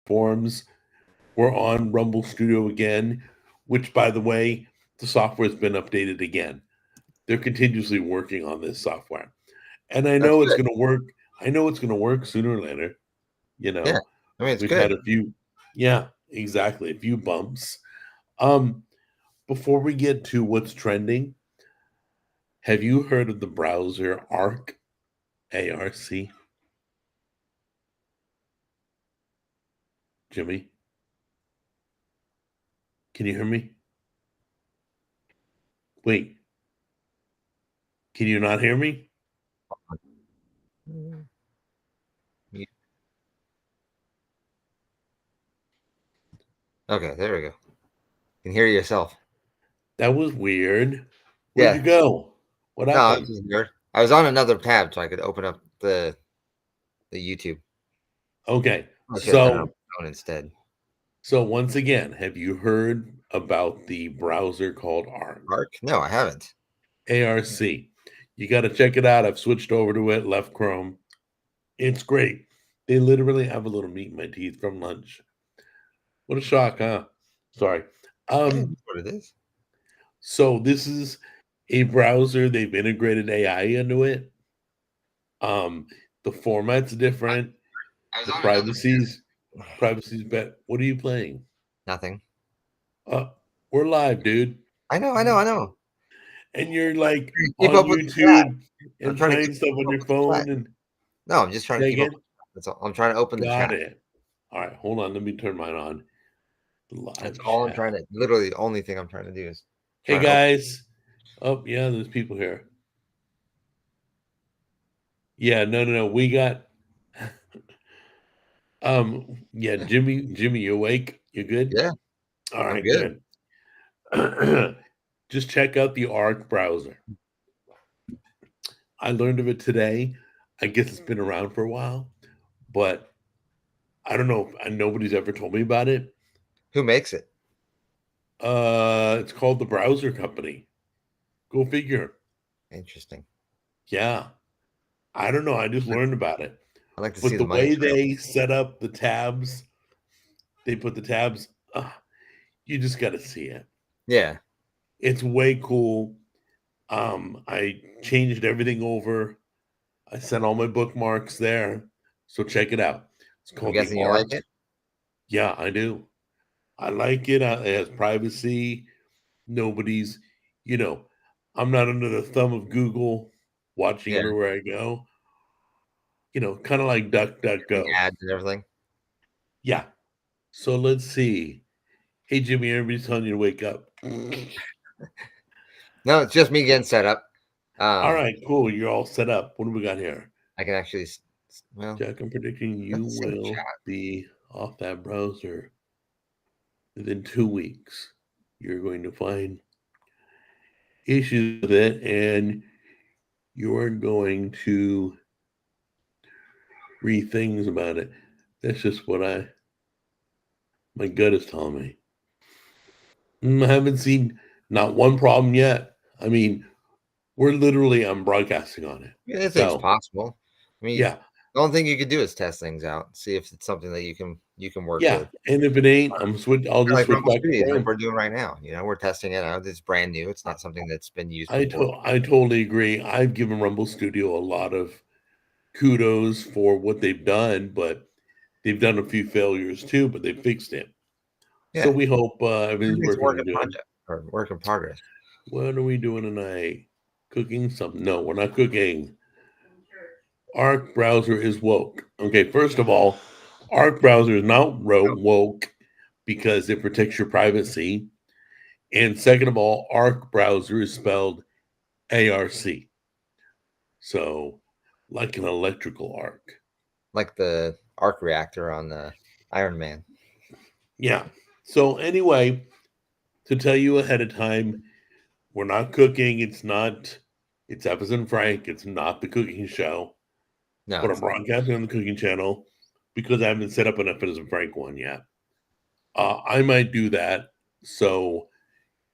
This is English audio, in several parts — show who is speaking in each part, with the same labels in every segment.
Speaker 1: platforms. We're on Rumble Studio again, which, by the way, the software's been updated again. They're continuously working on this software. And I
Speaker 2: That's
Speaker 1: know it's
Speaker 2: good.
Speaker 1: going to work. I know it's going to work sooner or later. You
Speaker 2: Yeah.
Speaker 1: know,
Speaker 2: I mean, it's
Speaker 1: we've had
Speaker 2: good.
Speaker 1: a few, yeah, exactly, a few bumps. Before we get to what's trending, have you heard of the browser ARC? ARC? Jimmy, can you hear me? Wait, can you not hear me?
Speaker 2: Mm. You- Okay, there we go. You can hear yourself.
Speaker 1: That was weird. Where'd you
Speaker 2: Yeah.
Speaker 1: go? What
Speaker 2: No, I was
Speaker 1: happened?
Speaker 2: just weird. I was on another tab so I could open up the YouTube.
Speaker 1: Okay,
Speaker 2: I should have done it on
Speaker 1: so
Speaker 2: my phone instead.
Speaker 1: once again, have you heard about the browser called ARC?
Speaker 2: Mark? No, I haven't.
Speaker 1: ARC. You got to check it out. I've switched over to it, left Chrome. It's great. They literally have a little meat in my teeth from lunch. What a shock, huh? Sorry.
Speaker 2: Yeah,
Speaker 1: Um,
Speaker 2: that's what it is.
Speaker 1: so this is a browser. They've integrated AI into it. Um, the format's different.
Speaker 2: I was
Speaker 1: The
Speaker 2: on another
Speaker 1: privacy's bet. What are you playing?
Speaker 2: Nothing.
Speaker 1: Uh, we're live, dude.
Speaker 2: I know, I know, I know.
Speaker 1: And you're like
Speaker 2: Keep
Speaker 1: on
Speaker 2: up with the chat.
Speaker 1: YouTube
Speaker 2: I'm
Speaker 1: and
Speaker 2: trying to
Speaker 1: playing stuff
Speaker 2: keep
Speaker 1: on
Speaker 2: up
Speaker 1: your
Speaker 2: with the chat.
Speaker 1: phone and
Speaker 2: No, I'm just trying to
Speaker 1: say
Speaker 2: keep up
Speaker 1: again.
Speaker 2: with the chat. That's all. I'm trying to open the
Speaker 1: Got
Speaker 2: chat.
Speaker 1: it. All right, hold on. Let me turn mine on. The
Speaker 2: That's
Speaker 1: live
Speaker 2: all I'm
Speaker 1: chat.
Speaker 2: trying to literally the only thing I'm trying to do is
Speaker 1: Hey
Speaker 2: try to open.
Speaker 1: guys. Oh yeah, there's people here. Yeah, no. We got yeah, Jimmy, you awake? You good?
Speaker 2: Yeah,
Speaker 1: All
Speaker 2: I'm
Speaker 1: right,
Speaker 2: good.
Speaker 1: good. Just check out the Arc browser. I learned of it today. I guess it's been around for a while, but I don't know. Nobody's ever told me about it.
Speaker 2: Who makes it?
Speaker 1: It's called the Browser Company. Go figure.
Speaker 2: Interesting.
Speaker 1: Yeah, I don't know. I just learned about it.
Speaker 2: I'd like to see
Speaker 1: But
Speaker 2: the
Speaker 1: the
Speaker 2: money
Speaker 1: way
Speaker 2: trail.
Speaker 1: they set up the tabs, they put the tabs. You just got to see it.
Speaker 2: Yeah.
Speaker 1: It's way cool. I changed everything over. I sent all my bookmarks there. So check it out. It's
Speaker 2: I'm
Speaker 1: called the
Speaker 2: guessing you like
Speaker 1: Arc.
Speaker 2: it.
Speaker 1: Yeah, I do. I like it. It has privacy. Nobody's, you know, I'm not under the thumb of Google watching
Speaker 2: Yeah.
Speaker 1: everywhere I go. Kind of like
Speaker 2: The
Speaker 1: DuckDuckGo.
Speaker 2: ads and everything.
Speaker 1: Yeah. So let's see. Hey, Jimmy, everybody's telling you to wake up.
Speaker 2: No, it's just me getting set up.
Speaker 1: All
Speaker 2: Um,
Speaker 1: right, cool. You're all set up. What do we got here?
Speaker 2: I can actually, well,
Speaker 1: Jack, I'm predicting you
Speaker 2: let's send
Speaker 1: will
Speaker 2: chat.
Speaker 1: be off that browser within 2 weeks. You're going to find issues with it, and you're going to read things about it. That's just what my gut is telling me. I haven't seen not one problem yet. I mean, I'm broadcasting on it.
Speaker 2: Anything's
Speaker 1: So,
Speaker 2: possible. I mean,
Speaker 1: yeah,
Speaker 2: the only thing you could do is test things out, see if it's something that you can work
Speaker 1: yeah.
Speaker 2: with.
Speaker 1: And if it ain't, I'll just
Speaker 2: Like
Speaker 1: switch
Speaker 2: Rumble
Speaker 1: back to
Speaker 2: Studios, like
Speaker 1: Chrome.
Speaker 2: we're doing right now. We're testing it out. It's brand new. It's not something that's been used
Speaker 1: I
Speaker 2: before.
Speaker 1: to- I totally agree. I've given Rumble Studio a lot of kudos for what they've done, but they've done a few failures too, but they fixed it. So
Speaker 2: Yeah,
Speaker 1: we hope everything's
Speaker 2: everything's a
Speaker 1: working
Speaker 2: work
Speaker 1: out
Speaker 2: in
Speaker 1: good.
Speaker 2: project or work in progress.
Speaker 1: What are we doing tonight? Cooking something? No, we're not cooking. Arc browser is woke. Okay, first of all, Arc browser is not woke because it protects your privacy. And second of all, Arc browser is spelled ARC. So, like an electrical arc.
Speaker 2: Like the arc reactor on the Iron Man.
Speaker 1: Yeah. So, anyway, to tell you ahead of time, we're not cooking. It's Evans and Frank. It's not the cooking show,
Speaker 2: No,
Speaker 1: but I'm
Speaker 2: it's not.
Speaker 1: broadcasting on the cooking channel because I haven't set up an Evans and Frank one yet. I might do that so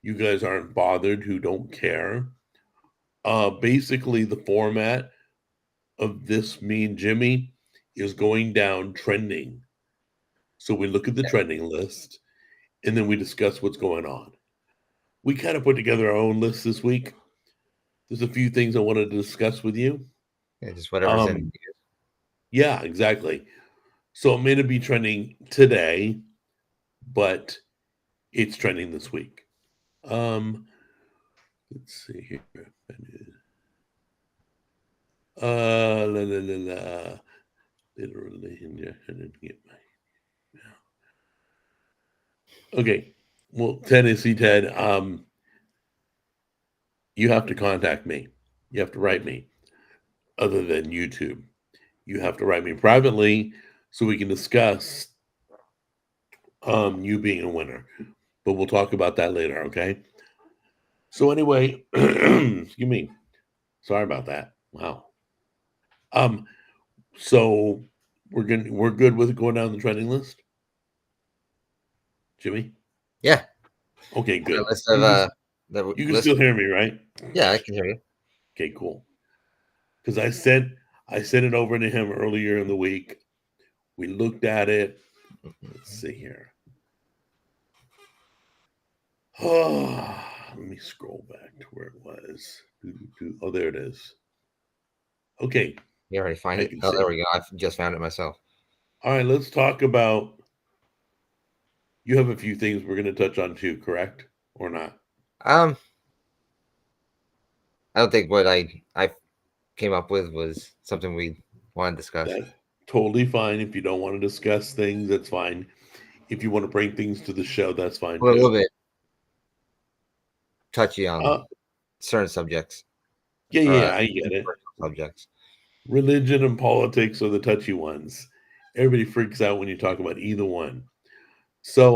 Speaker 1: you guys aren't bothered who don't care. Basically, the format of this, me and Jimmy, is going down trending. So we look at the trending list, and then we discuss what's going on. We kind of put together our own list this week. There's a few things I wanted to discuss with you.
Speaker 2: Yeah, just whatever's in.
Speaker 1: Yeah, exactly. So it may not be trending today, but it's trending this week. Let's see here. La la la la. Literally, I didn't get my. Okay. Well, Tennessee Ted, you have to contact me. You have to write me, other than YouTube. You have to write me privately so we can discuss you being a winner. But we'll talk about that later, okay? So anyway, excuse me. Sorry about that. Wow. Um, so we're good with going down the trending list, Jimmy.
Speaker 2: Yeah.
Speaker 1: Okay, good.
Speaker 2: List of
Speaker 1: You can still hear me, right?
Speaker 2: Yeah, I can hear you.
Speaker 1: Okay, cool. Because I sent it over to him earlier in the week. We looked at it. Let's see here. Oh, let me scroll back to where it was. Oh, there it is. Okay.
Speaker 2: You already find it? Oh, there we go. I just found it myself.
Speaker 1: All right, let's talk about. You have a few things we're going to touch on too, correct or not?
Speaker 2: I don't think what I came up with was something we want to discuss.
Speaker 1: That's totally fine. If you don't want to discuss things, that's fine. If you want to bring things to the show, that's fine too.
Speaker 2: A little bit touchy on certain subjects.
Speaker 1: Yeah, I get it.
Speaker 2: Subjects.
Speaker 1: Religion and politics are the touchy ones. Everybody freaks out when you talk about either one. So,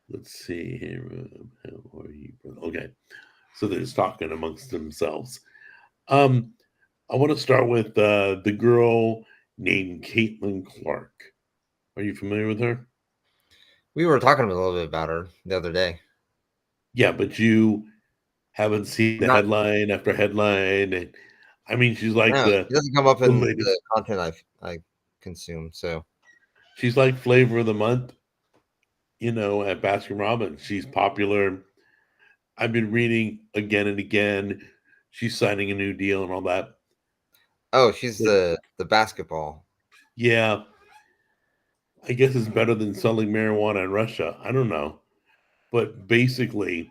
Speaker 1: let's see here. How are you? Okay. So they're just talking amongst themselves. I want to start with the girl named Caitlin Clark. Are you familiar with her?
Speaker 2: We were talking a little bit about her the other day.
Speaker 1: Yeah, but you haven't seen the headline after headline. And, I mean, she's like
Speaker 2: it doesn't come up in the content I consume. So
Speaker 1: she's like flavor of the month, at Baskin Robbins. She's popular. I've been reading again and again. She's signing a new deal and all that.
Speaker 2: Oh, she's the basketball.
Speaker 1: Yeah. I guess it's better than selling marijuana in Russia. I don't know. But basically,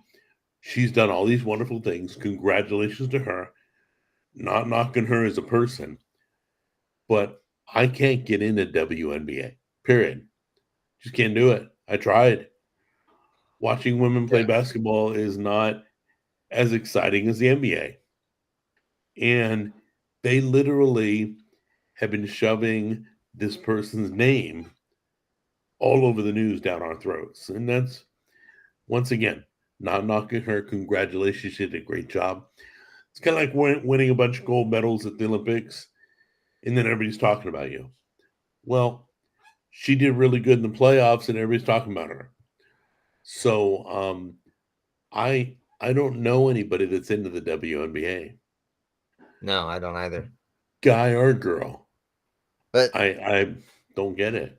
Speaker 1: she's done all these wonderful things. Congratulations to her. Not knocking her as a person. But I can't get into WNBA. Period. Just can't do it. I tried. Watching women play basketball is not as exciting as the NBA. And they literally have been shoving this person's name all over the news down our throats. And that's, once again, not knocking her. Congratulations. She did a great job. It's kind of like winning a bunch of gold medals at the Olympics, and then everybody's talking about you. Well, she did really good in the playoffs, and everybody's talking about her. So I don't know anybody that's into the WNBA.
Speaker 2: No, I don't either.
Speaker 1: Guy or girl.
Speaker 2: But
Speaker 1: I don't get it.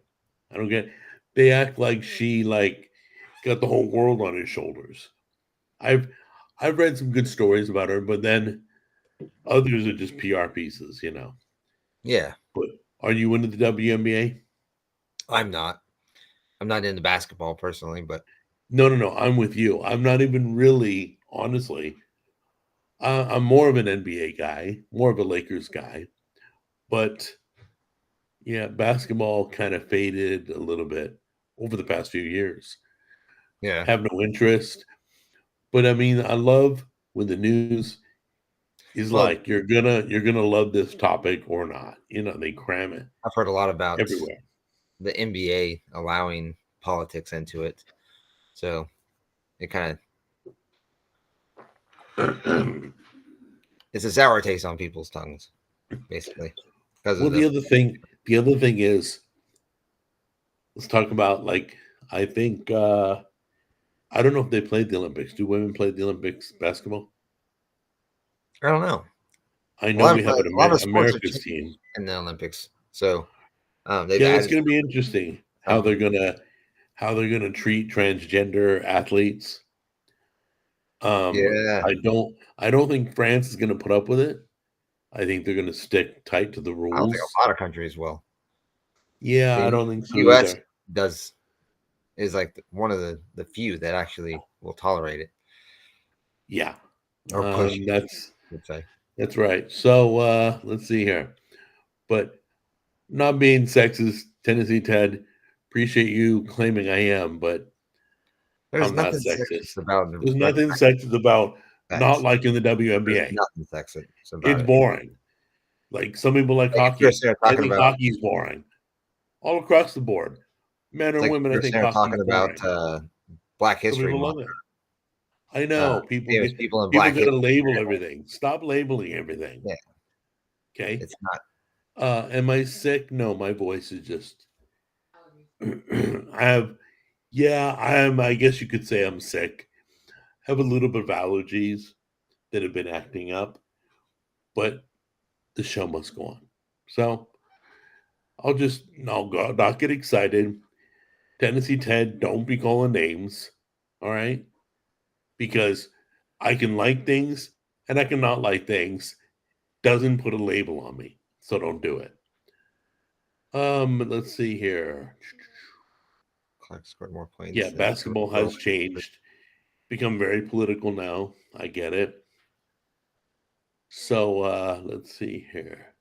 Speaker 1: I don't get it. They act like she got the whole world on his shoulders. I've read some good stories about her, but then others are just PR pieces,
Speaker 2: Yeah.
Speaker 1: But are you into the WNBA?
Speaker 2: I'm not. I'm not into basketball personally, but
Speaker 1: No. I'm with you. I'm not even really, honestly. I'm more of an NBA guy, more of a Lakers guy, but yeah, basketball kind of faded a little bit over the past few years.
Speaker 2: Yeah.
Speaker 1: Have no interest. But I mean, I love when the news is like you're gonna love this topic or not. They cram it.
Speaker 2: I've heard a lot about
Speaker 1: everywhere.
Speaker 2: The NBA allowing politics into it. So it kind of it's a sour taste on people's tongues, basically.
Speaker 1: Well, the other thing is, let's talk about I think I don't know if they played the Olympics. Do women play the Olympics basketball?
Speaker 2: I don't know.
Speaker 1: I know we have an America's team
Speaker 2: in the Olympics, so
Speaker 1: yeah, that's going to be interesting. how they're gonna treat transgender athletes.
Speaker 2: Yeah,
Speaker 1: I don't think France is gonna put up with it. I think they're gonna stick tight to the
Speaker 2: I don't think
Speaker 1: rules.
Speaker 2: a lot of countries will.
Speaker 1: Yeah, I
Speaker 2: The
Speaker 1: don't think so
Speaker 2: U.S.
Speaker 1: either.
Speaker 2: is like one of the few that actually will tolerate it
Speaker 1: Yeah,
Speaker 2: or push it,
Speaker 1: that's
Speaker 2: I would say.
Speaker 1: that's right. So let's see here. But not being sexist, Tennessee Ted, appreciate you claiming I am, but
Speaker 2: There's
Speaker 1: I'm not
Speaker 2: nothing sexist
Speaker 1: sexist.
Speaker 2: about
Speaker 1: There's nothing
Speaker 2: recognizing
Speaker 1: sexist about not
Speaker 2: sex.
Speaker 1: liking the
Speaker 2: There's
Speaker 1: WNBA.
Speaker 2: nothing sexist about
Speaker 1: It's
Speaker 2: it.
Speaker 1: boring. Like some people like
Speaker 2: Like if you're
Speaker 1: hockey.
Speaker 2: sitting there
Speaker 1: I
Speaker 2: talking
Speaker 1: think
Speaker 2: about,
Speaker 1: hockey's boring. All across the board. Men
Speaker 2: it's
Speaker 1: or
Speaker 2: like if
Speaker 1: women, I
Speaker 2: you're
Speaker 1: think
Speaker 2: sitting there
Speaker 1: hockey's
Speaker 2: talking about
Speaker 1: boring.
Speaker 2: Black
Speaker 1: Some
Speaker 2: History
Speaker 1: people
Speaker 2: Month,
Speaker 1: love it. I know
Speaker 2: famous people in
Speaker 1: people
Speaker 2: Black
Speaker 1: gotta
Speaker 2: History.
Speaker 1: label everything. Stop labeling everything.
Speaker 2: Yeah,
Speaker 1: Okay.
Speaker 2: it's not.
Speaker 1: Am I sick? No, my voice is just I have yeah, I guess you could say I'm sick. I have a little bit of allergies that have been acting up, but the show must go on. So I'll go not get excited. Tennessee Ted, don't be calling names. All right. Because I can like things and I can not like things. Doesn't put a label on me. So don't do it. Let's see here.
Speaker 2: Clark scored more
Speaker 1: Yeah,
Speaker 2: points than
Speaker 1: basketball
Speaker 2: Will.
Speaker 1: has changed, become very political now. I get it. So let's see here.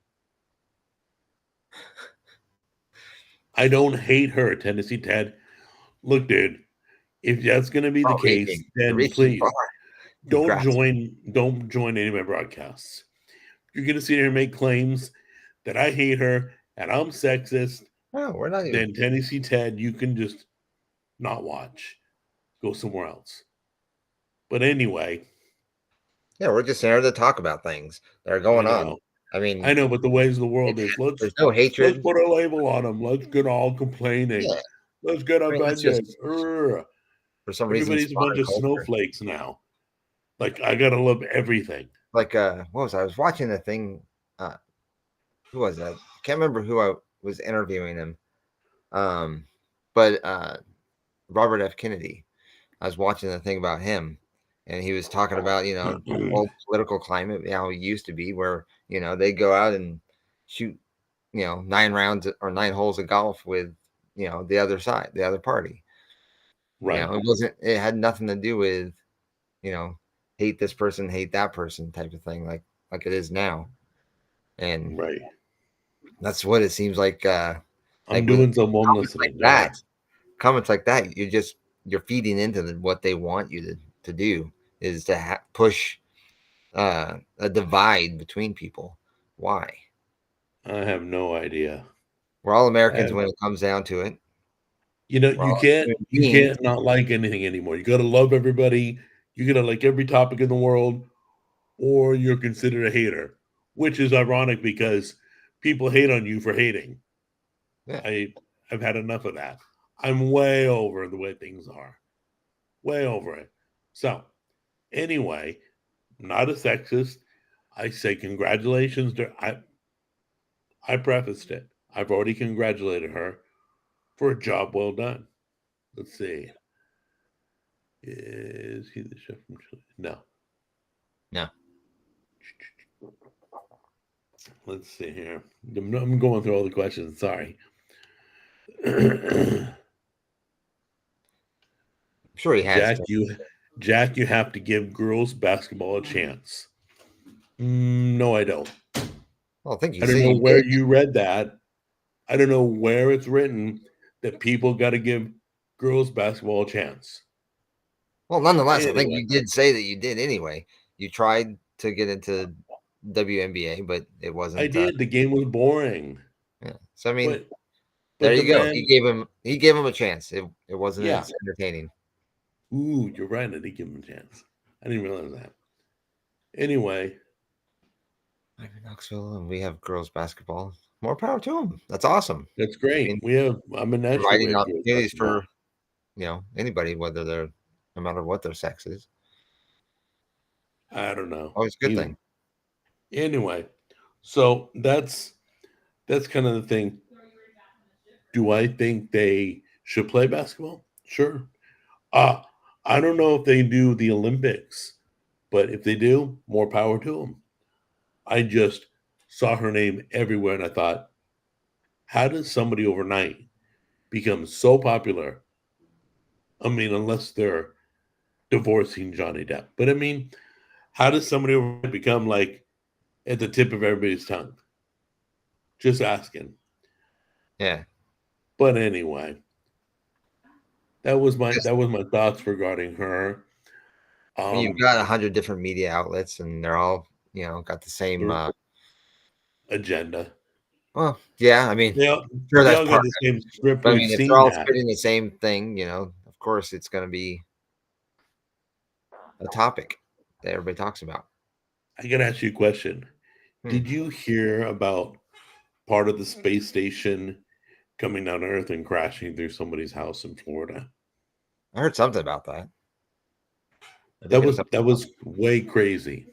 Speaker 1: I don't hate her, Tennessee Ted. Look, dude, if that's gonna be the
Speaker 2: Oh,
Speaker 1: case,
Speaker 2: you're
Speaker 1: then
Speaker 2: reaching far.
Speaker 1: please
Speaker 2: Congrats.
Speaker 1: don't join any of my broadcasts. You're gonna sit here and make claims that I hate her and I'm sexist,
Speaker 2: No, we're not even.
Speaker 1: then Tennessee Ted, you can just not watch. Go somewhere else. But anyway,
Speaker 2: Yeah, we're just here to talk about things that are
Speaker 1: I
Speaker 2: going on.
Speaker 1: know.
Speaker 2: I
Speaker 1: I
Speaker 2: mean,
Speaker 1: know, but the ways of the world is
Speaker 2: there's no
Speaker 1: let's
Speaker 2: hatred.
Speaker 1: put a label on them. Let's get all complaining.
Speaker 2: Yeah,
Speaker 1: Let's get
Speaker 2: I mean, that's just
Speaker 1: offended. Urgh.
Speaker 2: for some reason
Speaker 1: Everybody's a bunch
Speaker 2: modern
Speaker 1: of
Speaker 2: culture.
Speaker 1: snowflakes now. Like I gotta love everything.
Speaker 2: Like, what was I was watching the thing? Uh, who was that? Can't remember who I was interviewing him. But Robert F. Kennedy. I was watching the thing about him, and he was talking about the whole political climate, how it used to be, where they go out and shoot 9 rounds or 9 holes of golf with the other side, the other party.
Speaker 1: Right.
Speaker 2: It had nothing to do with you know hate this person, hate that person type of thing, like it is now, and
Speaker 1: Right.
Speaker 2: that's what it seems like.
Speaker 1: I'm
Speaker 2: Like with
Speaker 1: doing some one
Speaker 2: comments like
Speaker 1: listening. Go
Speaker 2: that,
Speaker 1: ahead.
Speaker 2: you're feeding into what they want you to do is to push a divide between people. Why?
Speaker 1: I have no idea.
Speaker 2: We're all
Speaker 1: I
Speaker 2: Americans
Speaker 1: have,
Speaker 2: when it comes down to it. We're
Speaker 1: you
Speaker 2: all
Speaker 1: can't
Speaker 2: human beings.
Speaker 1: not like anything anymore. You gotta love everybody. You gotta like every topic in the world, or you're considered a hater, which is ironic because people hate on you for hating.
Speaker 2: Yeah.
Speaker 1: I've had enough of that. I'm way over the way things are. Way over it. So, anyway, not a sexist. I say congratulations. I prefaced it. I've already congratulated her for a job well done. Let's see. Is he the chef from Chile? No.
Speaker 2: No.
Speaker 1: Let's see here. I'm going through all the questions. Sorry.
Speaker 2: I'm sure he has
Speaker 1: Jack,
Speaker 2: to.
Speaker 1: you have to give girls basketball a chance. No, I don't.
Speaker 2: Well, I think you
Speaker 1: I don't
Speaker 2: said
Speaker 1: know
Speaker 2: you
Speaker 1: where
Speaker 2: did.
Speaker 1: you read that. I don't know where it's written that people got to give girls basketball a chance.
Speaker 2: Well, nonetheless, I think
Speaker 1: Anyway,
Speaker 2: you did say that you did anyway. You tried to get into WNBA, but it
Speaker 1: I
Speaker 2: wasn't.
Speaker 1: did. The game was boring,
Speaker 2: Yeah. So I mean,
Speaker 1: but
Speaker 2: there
Speaker 1: the
Speaker 2: you go.
Speaker 1: man,
Speaker 2: He gave him a chance. It wasn't
Speaker 1: yeah.
Speaker 2: as entertaining.
Speaker 1: Ooh, you're right. I did give him a chance. I didn't realize that. Anyway,
Speaker 2: I'm in Knoxville, and we have girls basketball. More power to them. That's awesome.
Speaker 1: that's
Speaker 2: I
Speaker 1: great.
Speaker 2: mean,
Speaker 1: I'm in Nashville. We
Speaker 2: providing
Speaker 1: have girls
Speaker 2: opportunities for
Speaker 1: basketball.
Speaker 2: anybody, whether they're no matter what their sex is.
Speaker 1: I don't know.
Speaker 2: Always a good
Speaker 1: Either.
Speaker 2: thing.
Speaker 1: Anyway, so that's kind of the thing. Do I think they should play basketball? Sure. Uh, I don't know if they do the Olympics, but if they do, more power to them. I just saw her name everywhere and I thought, how does somebody overnight become so popular? I mean, unless they're divorcing Johnny Depp. But I mean, how does somebody overnight become like at the tip of everybody's tongue? Just asking.
Speaker 2: Yeah.
Speaker 1: But anyway, that was my
Speaker 2: Just,
Speaker 1: thoughts regarding her.
Speaker 2: when you've got 100 different media outlets and they're all, got the same.
Speaker 1: Agenda.
Speaker 2: Well, yeah, I mean,
Speaker 1: They all,
Speaker 2: sure
Speaker 1: they
Speaker 2: that's
Speaker 1: all
Speaker 2: part
Speaker 1: got the
Speaker 2: of it.
Speaker 1: same script.
Speaker 2: But I
Speaker 1: We've
Speaker 2: mean, if they're
Speaker 1: seen
Speaker 2: all
Speaker 1: that.
Speaker 2: spitting the same thing, of course it's going to be a topic that everybody talks about.
Speaker 1: I got to ask you a question.
Speaker 2: Hmm.
Speaker 1: Did you hear about part of the space station coming down to Earth and crashing through somebody's house in Florida?
Speaker 2: I heard something about that. I did hear something.
Speaker 1: That was way crazy.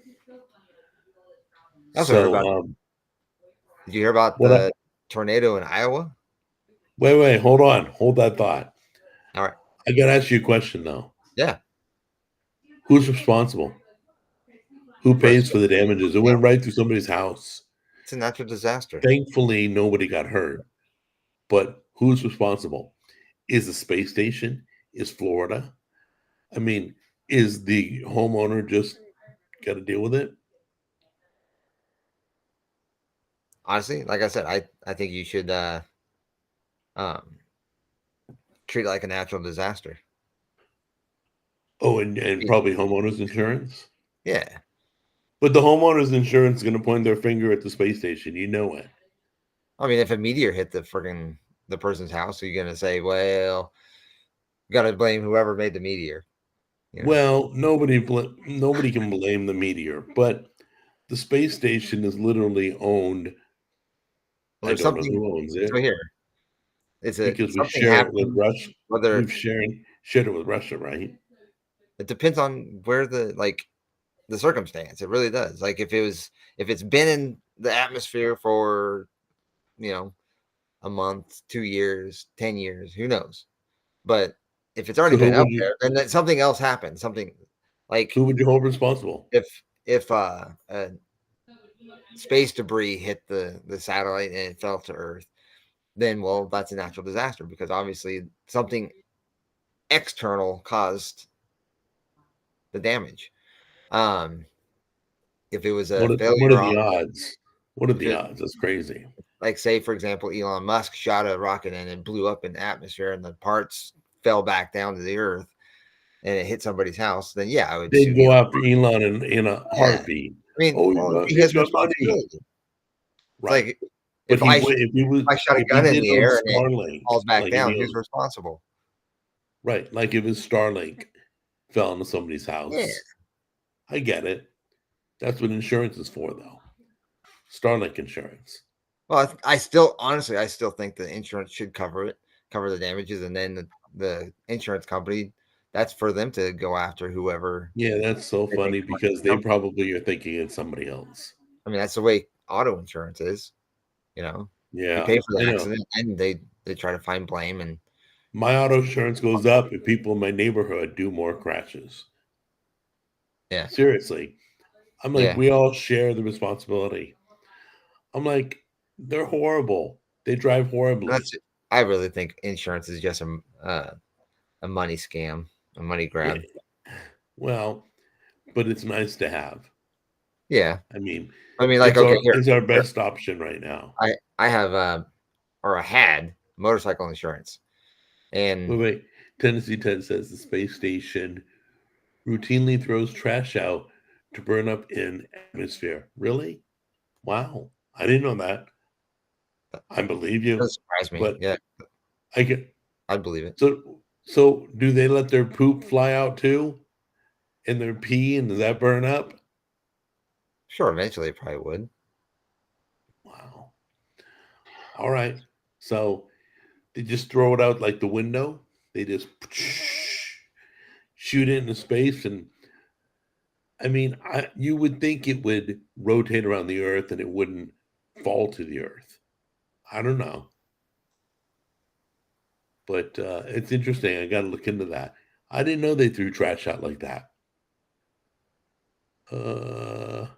Speaker 2: I also heard about.
Speaker 1: So,
Speaker 2: Did you hear about
Speaker 1: what?
Speaker 2: the tornado in Iowa?
Speaker 1: Wait, hold on, hold that thought.
Speaker 2: All right.
Speaker 1: I got to ask you a question though.
Speaker 2: Yeah.
Speaker 1: Who's responsible? Who pays for the damages? It went right through somebody's house.
Speaker 2: It's a natural disaster.
Speaker 1: Thankfully, nobody got hurt. But who's responsible? Is the space station? Is Florida? I mean, is the homeowner just got to deal with it?
Speaker 2: Honestly, like I said, I think you should um, treat it like a natural disaster.
Speaker 1: Oh, and probably homeowners insurance?
Speaker 2: Yeah.
Speaker 1: But the homeowners insurance is going to point their finger at the space station. You know it.
Speaker 2: I mean, if a meteor hit the person's house, are you going to say, well, you got to blame whoever made the meteor?
Speaker 1: Well, nobody can blame the meteor, but the space station is literally owned.
Speaker 2: Well,
Speaker 1: I
Speaker 2: there's
Speaker 1: don't know
Speaker 2: something.
Speaker 1: who owns it
Speaker 2: So here,
Speaker 1: because we
Speaker 2: something
Speaker 1: share it with
Speaker 2: happened.
Speaker 1: Russia.
Speaker 2: Whether
Speaker 1: We've shared it with Russia, right?
Speaker 2: it depends on where the circumstance. It really does. Like if it's been in the atmosphere for a month, 2 years, 10 years, who knows? But if it's already
Speaker 1: So
Speaker 2: been up there, then something else happened. Something like
Speaker 1: who would you hold responsible?
Speaker 2: if space debris hit the satellite and it fell to Earth, then well, that's a natural disaster because obviously something external caused the damage. If it was a
Speaker 1: What are
Speaker 2: failure
Speaker 1: the
Speaker 2: on,
Speaker 1: odds? What are
Speaker 2: if
Speaker 1: the
Speaker 2: it
Speaker 1: odds? That's crazy.
Speaker 2: like say for example, Elon Musk shot a rocket and it blew up in the atmosphere and the parts fell back down to the Earth and it hit somebody's house, then yeah, I would
Speaker 1: They'd
Speaker 2: sue
Speaker 1: go
Speaker 2: Elon.
Speaker 1: after Elon in a
Speaker 2: Yeah,
Speaker 1: heartbeat.
Speaker 2: I mean,
Speaker 1: Oh,
Speaker 2: well, it'd be
Speaker 1: he's
Speaker 2: his
Speaker 1: got money,
Speaker 2: responsibility. It's
Speaker 1: right?
Speaker 2: like
Speaker 1: But
Speaker 2: if I
Speaker 1: if
Speaker 2: shot a
Speaker 1: he
Speaker 2: gun in
Speaker 1: did
Speaker 2: the
Speaker 1: own
Speaker 2: air and it
Speaker 1: Starlink,
Speaker 2: falls back
Speaker 1: like if
Speaker 2: down,
Speaker 1: he
Speaker 2: who's
Speaker 1: owned,
Speaker 2: responsible?
Speaker 1: right, like if his Starlink fell into somebody's
Speaker 2: Yeah.
Speaker 1: house, I get it. That's what insurance is for, though. Starlink insurance.
Speaker 2: Well, I still honestly, I still think the insurance should cover the damages, and then the insurance company, that's for them to go after whoever
Speaker 1: Yeah, that's so
Speaker 2: they think
Speaker 1: funny
Speaker 2: might
Speaker 1: because
Speaker 2: be
Speaker 1: they
Speaker 2: something.
Speaker 1: probably are thinking it's somebody else.
Speaker 2: I mean, that's the way auto insurance is. You
Speaker 1: Yeah,
Speaker 2: pay for
Speaker 1: I
Speaker 2: the
Speaker 1: know.
Speaker 2: accident, and they try to find blame, and
Speaker 1: My auto insurance goes up if people in my neighborhood do more crashes.
Speaker 2: yeah,
Speaker 1: Seriously. I'm like,
Speaker 2: yeah.
Speaker 1: we all share the responsibility. I'm like, they're horrible. They drive horribly.
Speaker 2: That's it. I really think insurance is just a money scam, a money
Speaker 1: Yeah.
Speaker 2: grab.
Speaker 1: Well, but it's nice to have.
Speaker 2: Yeah,
Speaker 1: I mean,
Speaker 2: I mean, like okay,
Speaker 1: it's our
Speaker 2: here
Speaker 1: best option right now.
Speaker 2: I have or I had motorcycle insurance, and
Speaker 1: Wait. Tennessee Ted says the space station routinely throws trash out to burn up in atmosphere. Really? Wow. I didn't know that. I believe
Speaker 2: it
Speaker 1: you.
Speaker 2: doesn't surprise me.
Speaker 1: But
Speaker 2: Yeah,
Speaker 1: I get
Speaker 2: I'd believe it.
Speaker 1: so do they let their poop fly out too? And their pee and does that burn up?
Speaker 2: Sure, eventually it probably would.
Speaker 1: Wow. All right. So they just throw it out like the window. They just shoot it into space and I mean, you would think it would rotate around the Earth and it wouldn't fall to the Earth. I don't know. But it's interesting. I got to look into that. I didn't know they threw trash out like that. Let's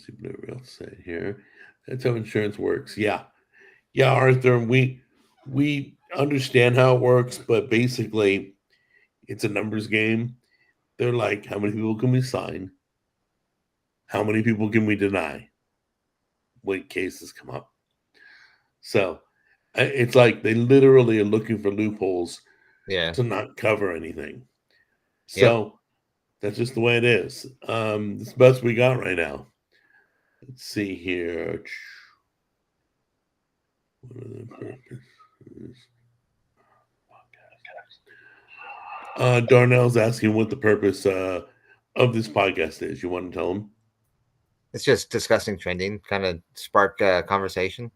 Speaker 1: see what everybody else say here. That's how insurance works. Yeah, Arthur. We understand how it works, but basically, it's a numbers game. They're like, how many people can we sign? How many people can we deny? What cases come up? So it's like they literally are looking for loopholes
Speaker 2: Yeah.
Speaker 1: to not cover anything.
Speaker 2: Yep.
Speaker 1: So that's just the way it is. It's the best we got right now. Let's see here. What are the purposes? Darnell's asking what the purpose of this podcast is. You want to tell him?
Speaker 2: It's just discussing trending, kind of spark conversation.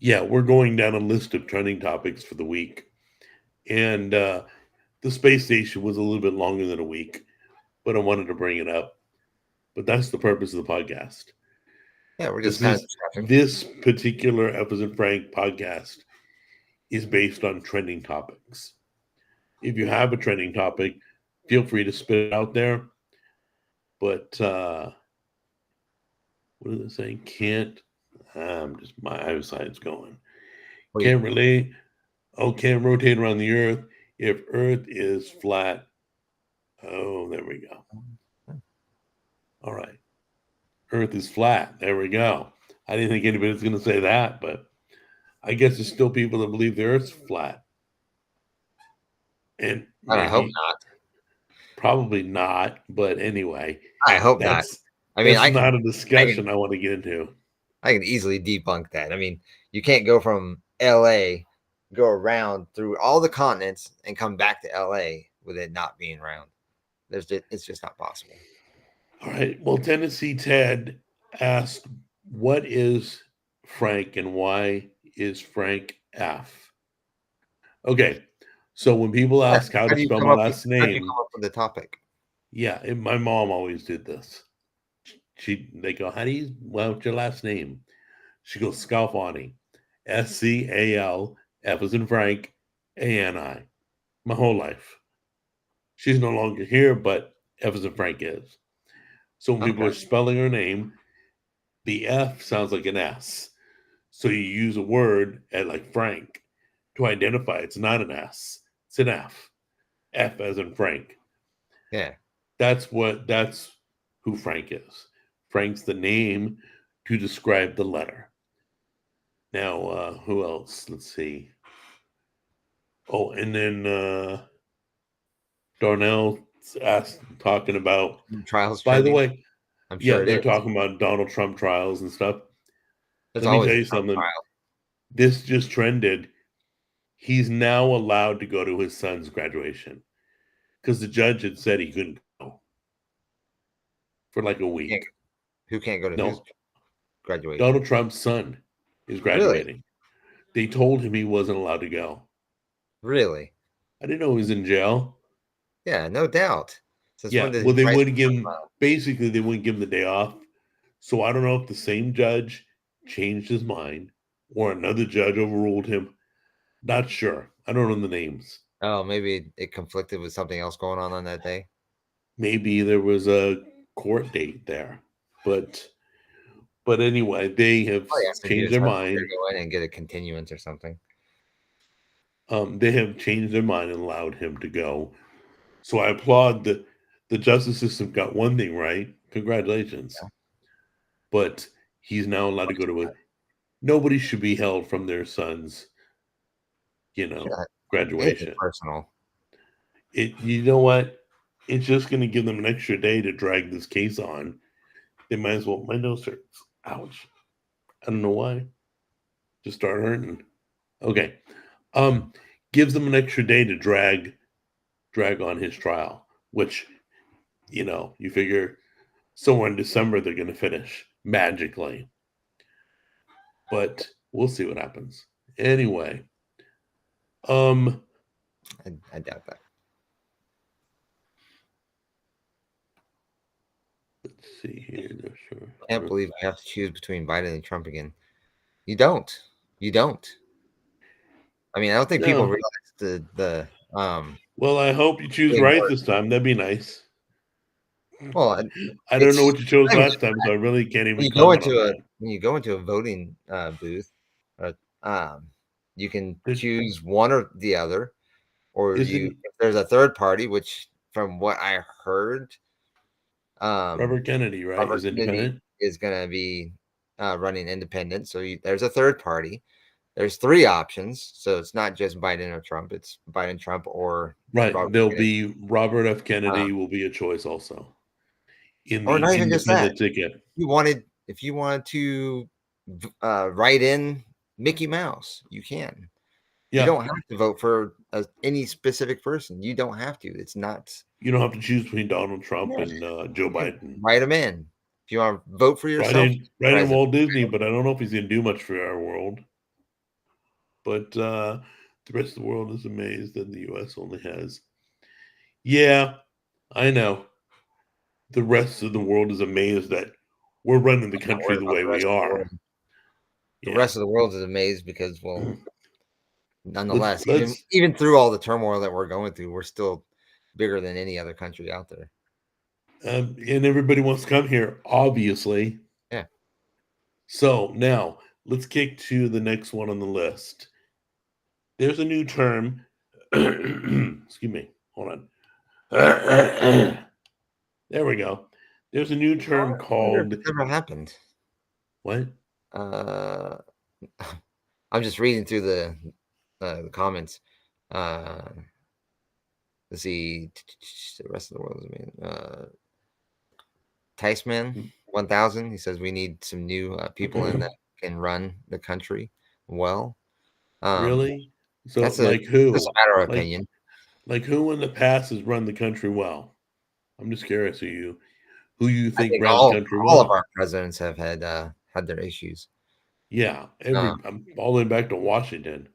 Speaker 1: Yeah, we're going down a list of trending topics for the week. And the space station was a little bit longer than a week, but I wanted to bring it up. But that's the purpose of the podcast.
Speaker 2: Yeah, we're just kind of discussing.
Speaker 1: This particular Episode Frank podcast is based on trending topics. If you have a trending topic, feel free to spit it out there. But what are they saying? Can't. My eyesight's going. Can't relate. Oh, can't rotate around the Earth if Earth is flat. Oh, there we go. All right. Earth is flat. There we go. I didn't think anybody's going to say that, but I guess there's still people that believe the Earth's flat. And
Speaker 2: I hope not.
Speaker 1: Probably not. But anyway,
Speaker 2: I hope not.
Speaker 1: I mean, that's not a discussion I want to get into.
Speaker 2: I can easily debunk that. I mean, you can't go from LA, go around through all the continents, and come back to LA with it not being round. It's just not possible.
Speaker 1: All right. Well, Tennessee Ted asked, "What is Frank and why is Frank F?" Okay. So when people ask how to spell my last name,
Speaker 2: how do you come up with the topic?
Speaker 1: Yeah, my mom always did this. They go, what's your last name? She goes, Scalfani, SCAL, F as in Frank, ANI. My whole life. She's no longer here, but F as in Frank is. So when people are spelling her name, the F sounds like an S. So you use a word like Frank to identify it's not an S, it's an F. F as in Frank.
Speaker 2: Yeah.
Speaker 1: That's who Frank is. Frank's the name to describe the letter. Now, who else? Let's see. Oh, and then Darnell talking about
Speaker 2: trials.
Speaker 1: By the way,
Speaker 2: I'm sure
Speaker 1: they're talking about Donald Trump trials and stuff.
Speaker 2: Let
Speaker 1: me tell you something. This just trended. He's now allowed to go to his son's graduation because the judge had said he couldn't go for like a week.
Speaker 2: Who can't go to his graduation?
Speaker 1: Donald Trump's son is graduating. Really? They told him he wasn't allowed to go.
Speaker 2: Really?
Speaker 1: I didn't know he was in jail.
Speaker 2: Yeah, no doubt.
Speaker 1: They wouldn't give him, basically, they wouldn't give him the day off. So I don't know if the same judge changed his mind or another judge overruled him. Not sure. I don't know the names.
Speaker 2: Oh, maybe it conflicted with something else going on that day.
Speaker 1: Maybe there was a court date there, but anyway, they have changed their mind.
Speaker 2: Go in and get a continuance or something.
Speaker 1: They have changed their mind and allowed him to go. So I applaud the justice system got one thing right. Congratulations. Yeah. But he's now allowed to go to a. Nobody should be held from their son's, graduation.
Speaker 2: It's personal.
Speaker 1: You know what? It's just going to give them an extra day to drag this case on. They might as well. My nose hurts. Ouch. I don't know why. Just start hurting. Okay. Gives them an extra day to drag on his trial, which, you figure somewhere in December they're going to finish magically. But we'll see what happens. Anyway.
Speaker 2: I doubt that.
Speaker 1: Let's see here.
Speaker 2: I can't believe I have to choose between Biden and Trump again. You don't. You don't. I mean, I don't think people
Speaker 1: No.
Speaker 2: realize the
Speaker 1: Well, I hope you choose
Speaker 2: being
Speaker 1: right
Speaker 2: more.
Speaker 1: this time. That'd be nice.
Speaker 2: Well,
Speaker 1: I don't know
Speaker 2: it's
Speaker 1: what you chose
Speaker 2: not even
Speaker 1: last time, so I really can't
Speaker 2: when
Speaker 1: even
Speaker 2: you go
Speaker 1: comment
Speaker 2: into
Speaker 1: on
Speaker 2: a
Speaker 1: that.
Speaker 2: voting booth, uh, you can
Speaker 1: There
Speaker 2: choose one or the other, or
Speaker 1: isn't
Speaker 2: if there's a third party, which from what I heard,
Speaker 1: Robert Kennedy, right?
Speaker 2: Robert
Speaker 1: Is
Speaker 2: Kennedy
Speaker 1: independent?
Speaker 2: is going to be running independent. So there's a third party. There's three options, so it's not just Biden or Trump. It's Biden, Trump, or
Speaker 1: Right.
Speaker 2: Robert
Speaker 1: There'll
Speaker 2: Kennedy,
Speaker 1: be Robert F.
Speaker 2: um,
Speaker 1: Kennedy will be a choice also in
Speaker 2: or
Speaker 1: the
Speaker 2: not even just that.
Speaker 1: independent ticket.
Speaker 2: If you wanted to write in Mickey Mouse, you can. You
Speaker 1: Yeah.
Speaker 2: don't have to vote for any specific person. You don't have to. It's not.
Speaker 1: You don't have to choose between Donald Trump
Speaker 2: Yeah,
Speaker 1: and Joe
Speaker 2: you can
Speaker 1: Biden.
Speaker 2: write them in. If you want to vote for yourself,
Speaker 1: Right in
Speaker 2: president.
Speaker 1: Walt Disney, but I don't know if he's going to do much for our world. But the rest of the world is amazed that the U.S. only has. Yeah, I know. The rest of the world is amazed that we're running the
Speaker 2: I'm not
Speaker 1: country
Speaker 2: worried
Speaker 1: the
Speaker 2: about
Speaker 1: way
Speaker 2: the
Speaker 1: we
Speaker 2: rest of the world.
Speaker 1: are.
Speaker 2: The
Speaker 1: Yeah.
Speaker 2: rest of the world is amazed because, well, nonetheless,
Speaker 1: Let's
Speaker 2: even through all the turmoil that we're going through, we're still bigger than any other country out there.
Speaker 1: and everybody wants to come here, obviously.
Speaker 2: Yeah.
Speaker 1: So now let's kick to the next one on the list. There's a new term. Excuse me. Hold on. There we go. There's a new term
Speaker 2: I wonder if
Speaker 1: called
Speaker 2: it's ever happened.
Speaker 1: what?
Speaker 2: Uh, I'm just reading through the comments. Uh, let's see. The rest of the world is amazing. Ticeman 1000. He says we need some new people in that can run the country well. Um,
Speaker 1: Really? So
Speaker 2: that's a
Speaker 1: like
Speaker 2: just a
Speaker 1: who?
Speaker 2: matter of
Speaker 1: Like
Speaker 2: opinion.
Speaker 1: like who in the past has run the country well? I'm just curious who you
Speaker 2: I
Speaker 1: think
Speaker 2: think
Speaker 1: ran the country
Speaker 2: all of our
Speaker 1: well.
Speaker 2: presidents have had their issues.
Speaker 1: Yeah,
Speaker 2: Uh,
Speaker 1: I'm all the way back to Washington,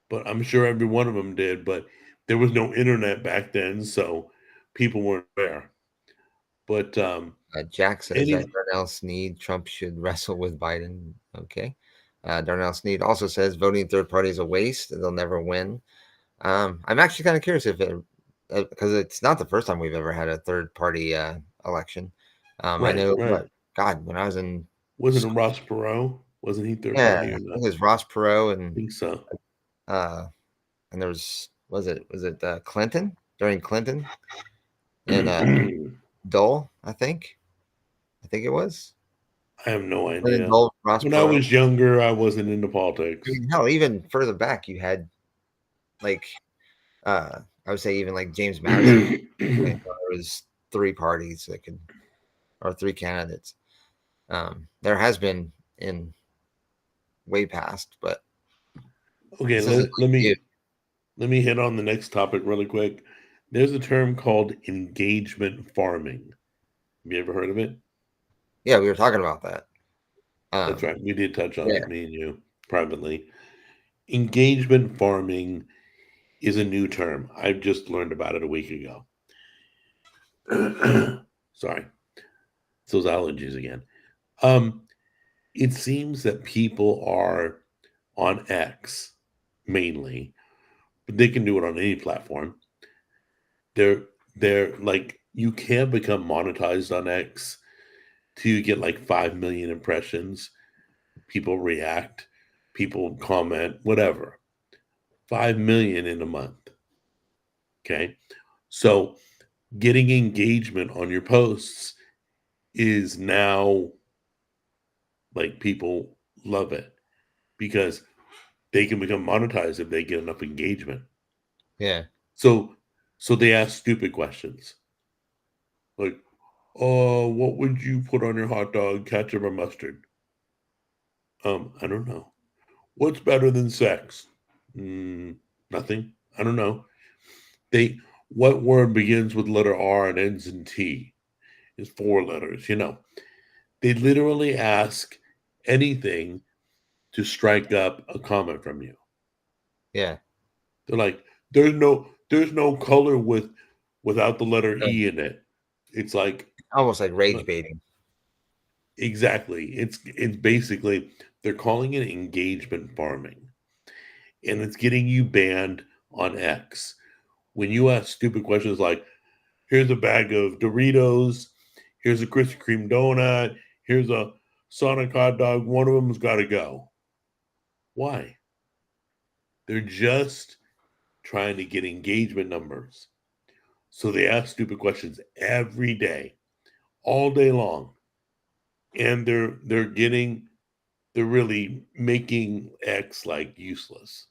Speaker 1: but I'm sure every one of them did. But there was no internet back then, so people weren't there. But
Speaker 2: Jack says that
Speaker 1: any
Speaker 2: Darnell Sneed, Trump should wrestle with Biden. Okay. Darnell Sneed also says voting third party is a waste. They'll never win. I'm actually kind of curious if it, because it's not the first time we've ever had a third party election. I
Speaker 1: right,
Speaker 2: know
Speaker 1: right.
Speaker 2: God, when I was in
Speaker 1: Wasn't it
Speaker 2: school,
Speaker 1: Ross Perot? Wasn't he third
Speaker 2: yeah,
Speaker 1: party
Speaker 2: I
Speaker 1: or
Speaker 2: think
Speaker 1: not?
Speaker 2: it was Ross Perot
Speaker 1: I think so.
Speaker 2: uh, and there was it Clinton during Clinton and
Speaker 1: I
Speaker 2: Dole, I think it was
Speaker 1: have no
Speaker 2: Clinton
Speaker 1: idea.
Speaker 2: Dole, Ross
Speaker 1: When I
Speaker 2: Perot.
Speaker 1: was younger, I wasn't into
Speaker 2: I
Speaker 1: politics.
Speaker 2: mean, hell, even further back, you had like I would say even like James Madison. There was three parties that could or three candidates. There has been in way past, but
Speaker 1: Okay,
Speaker 2: this isn't
Speaker 1: let
Speaker 2: like you.
Speaker 1: me hit on the next topic really quick. There's a term called engagement farming. Have you ever heard of it?
Speaker 2: Yeah, we were talking about that.
Speaker 1: That's right. We did touch on
Speaker 2: Yeah,
Speaker 1: it, me and you, privately. Engagement farming is a new term. I've just learned about it a week ago. Sorry, it's those allergies again. Um, it seems that people are on X mainly, but they can do it on any platform. They're they're like you can become monetized on X till you get like 5 million impressions. People react, people comment, whatever. 5 million in a month. Okay. So getting engagement on your posts is now like people love it because they can become monetized if they get enough engagement.
Speaker 2: yeah,
Speaker 1: So they ask stupid questions like, "Oh, what would you put on your hot dog, ketchup or mustard?" I don't know. What's better than sex? Nothing. I don't know. They what word begins with letter R and ends in T? Is 4 letters. They literally ask anything to strike up a comment from you.
Speaker 2: yeah.
Speaker 1: They're like, there's no color without the letter E in it. It's like
Speaker 2: Almost like rage baiting.
Speaker 1: exactly. It's basically They're calling it engagement farming, and it's getting you banned on X. When you ask stupid questions like, here's a bag of Doritos, here's a Krispy Kreme donut, here's a Sonic hot dog, one of them's got to go. Why? They're just trying to get engagement numbers. So they ask stupid questions every day, all day long. And they're really making X like useless.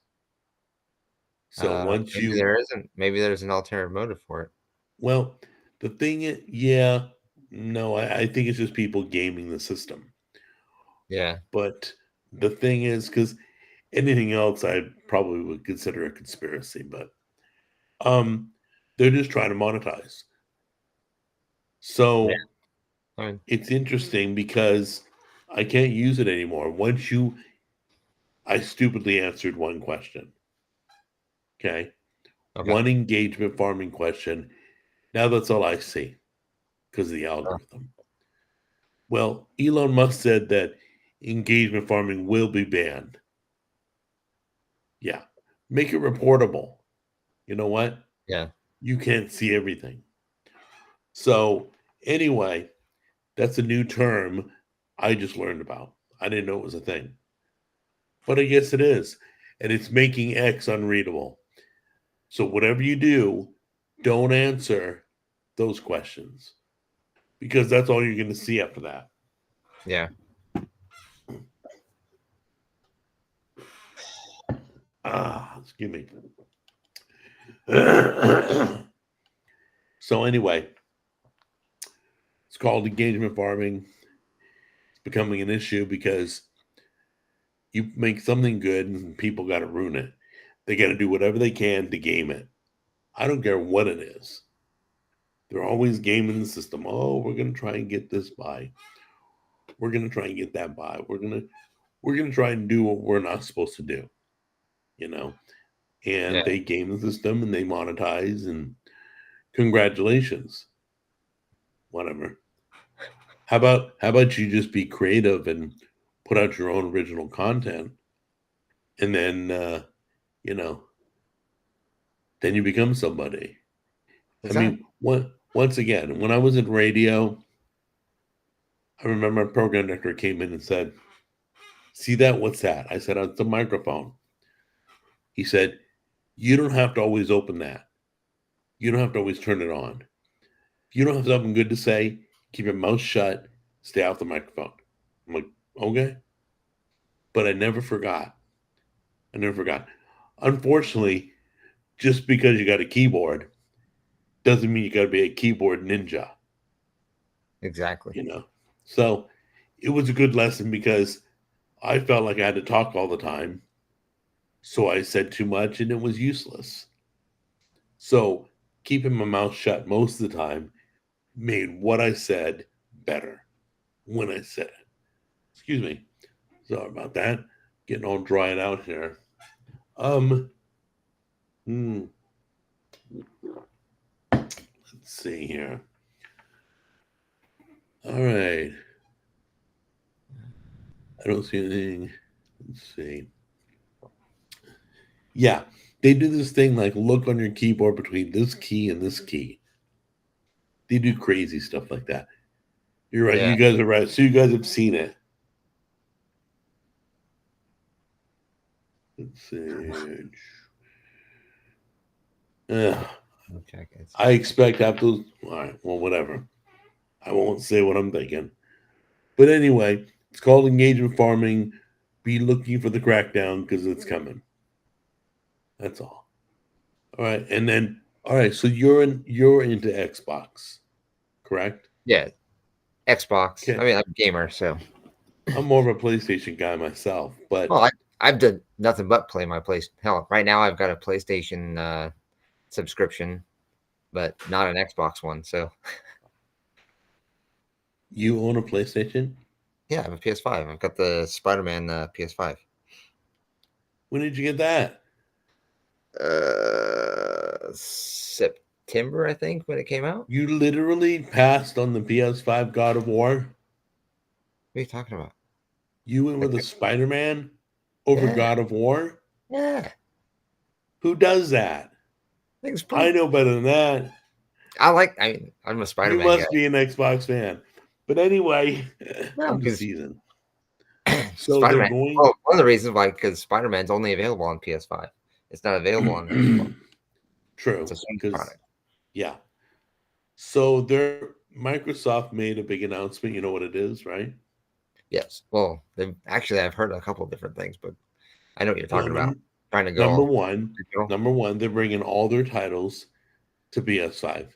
Speaker 1: So once
Speaker 2: Maybe
Speaker 1: you
Speaker 2: there isn't. Maybe there's an alternative motive for it.
Speaker 1: well, the thing is, yeah, no, I think it's just people gaming the system.
Speaker 2: Yeah.
Speaker 1: But the thing is, because anything else I probably would consider a conspiracy, but um they're just trying to monetize.
Speaker 2: Yeah.
Speaker 1: So
Speaker 2: I mean,
Speaker 1: it's interesting because I can't use it anymore. I stupidly answered one question. Okay.
Speaker 2: okay.
Speaker 1: One engagement farming question. Now that's all I see because of the
Speaker 2: Uh,
Speaker 1: algorithm. Well, Elon Musk said that engagement farming will be banned. Yeah. Make it reportable. You know what?
Speaker 2: yeah.
Speaker 1: You can't see everything. So, anyway, that's a new term I just learned about. I didn't know it was a thing. But I guess it is. And it's making X unreadable. So, whatever you do, don't answer those questions because that's all you're going to see after that.
Speaker 2: Yeah.
Speaker 1: Excuse me. So, anyway, it's called engagement farming. It's becoming an issue because you make something good and people got to ruin it. They got to do whatever they can to game it. I don't care what it is. They're always gaming the system. Oh, we're going to try and get this by. We're going to try and get that by. We're going to try and do what we're not supposed to do, you know. And
Speaker 2: Yeah.
Speaker 1: they game the system and they monetize and congratulations. Whatever. How about you just be creative and put out your own original content and then you know, then you become somebody. I
Speaker 2: Exactly.
Speaker 1: mean, once again, when I was in radio, I remember a program director came in and said, "See that? What's that?" I said, "It's a microphone." He said, "You don't have to always open that. You don't have to always turn it on. If you don't have something good to say, keep your mouth shut, stay off the microphone." I'm like, okay. But I never forgot. I never forgot. Unfortunately, just because you got a keyboard doesn't mean you got to be a keyboard ninja,
Speaker 2: Exactly.
Speaker 1: you know? So it was a good lesson because I felt like I had to talk all the time. So I said too much and it was useless. So keeping my mouth shut most of the time made what I said better when I said it. Excuse me. Sorry about that. Getting all dried out here. Um, hmm, let's see here. All right. I don't see anything. Let's see. Yeah, they do this thing like look on your keyboard between this key and this key. They do crazy stuff like that. You're right.
Speaker 2: Yeah.
Speaker 1: You guys are right. So you guys have seen it. Let's see. Ugh.
Speaker 2: I'll check it.
Speaker 1: I expect after those. All right. Well, whatever. I won't say what I'm thinking. But anyway, it's called engagement farming. Be looking for the crackdown because it's coming. That's all. All right. And then, all right. So you're into Xbox, correct?
Speaker 2: Yeah. Xbox. I
Speaker 1: Okay.
Speaker 2: mean, I'm a gamer, so
Speaker 1: I'm more of a PlayStation guy myself, but
Speaker 2: well, I've done nothing but play my place. Hell, right now I've got a PlayStation subscription, but not an Xbox one. So
Speaker 1: you own a PlayStation?
Speaker 2: yeah, I have a PS5. I've got the Spider-Man PS5.
Speaker 1: When did you get that?
Speaker 2: September, I think, when it came out.
Speaker 1: You literally passed on the PS5 God of War.
Speaker 2: What are you talking about?
Speaker 1: You went with a Spider-Man over
Speaker 2: Yeah,
Speaker 1: God of War?
Speaker 2: yeah.
Speaker 1: Who does that?
Speaker 2: I think it's
Speaker 1: I
Speaker 2: pretty.
Speaker 1: know better than that.
Speaker 2: I mean, I'm a
Speaker 1: You
Speaker 2: Spider-Man guy.
Speaker 1: must be an Xbox fan. But anyway,
Speaker 2: No,
Speaker 1: I'm just
Speaker 2: because
Speaker 1: teasing. So they're
Speaker 2: Spider-Man.
Speaker 1: going
Speaker 2: Well, one of the reasons why, because Spider-Man's only available on PS5. It's not available on Xbox. It's
Speaker 1: true
Speaker 2: a Sony
Speaker 1: because
Speaker 2: product.
Speaker 1: yeah. So their Microsoft made a big announcement. You know what it is, right?
Speaker 2: Yes. Well, I've heard a couple of different things, but I know what you're
Speaker 1: Well,
Speaker 2: talking about. Trying to
Speaker 1: number
Speaker 2: go
Speaker 1: one,
Speaker 2: digital.
Speaker 1: they're bringing all their titles to PS5.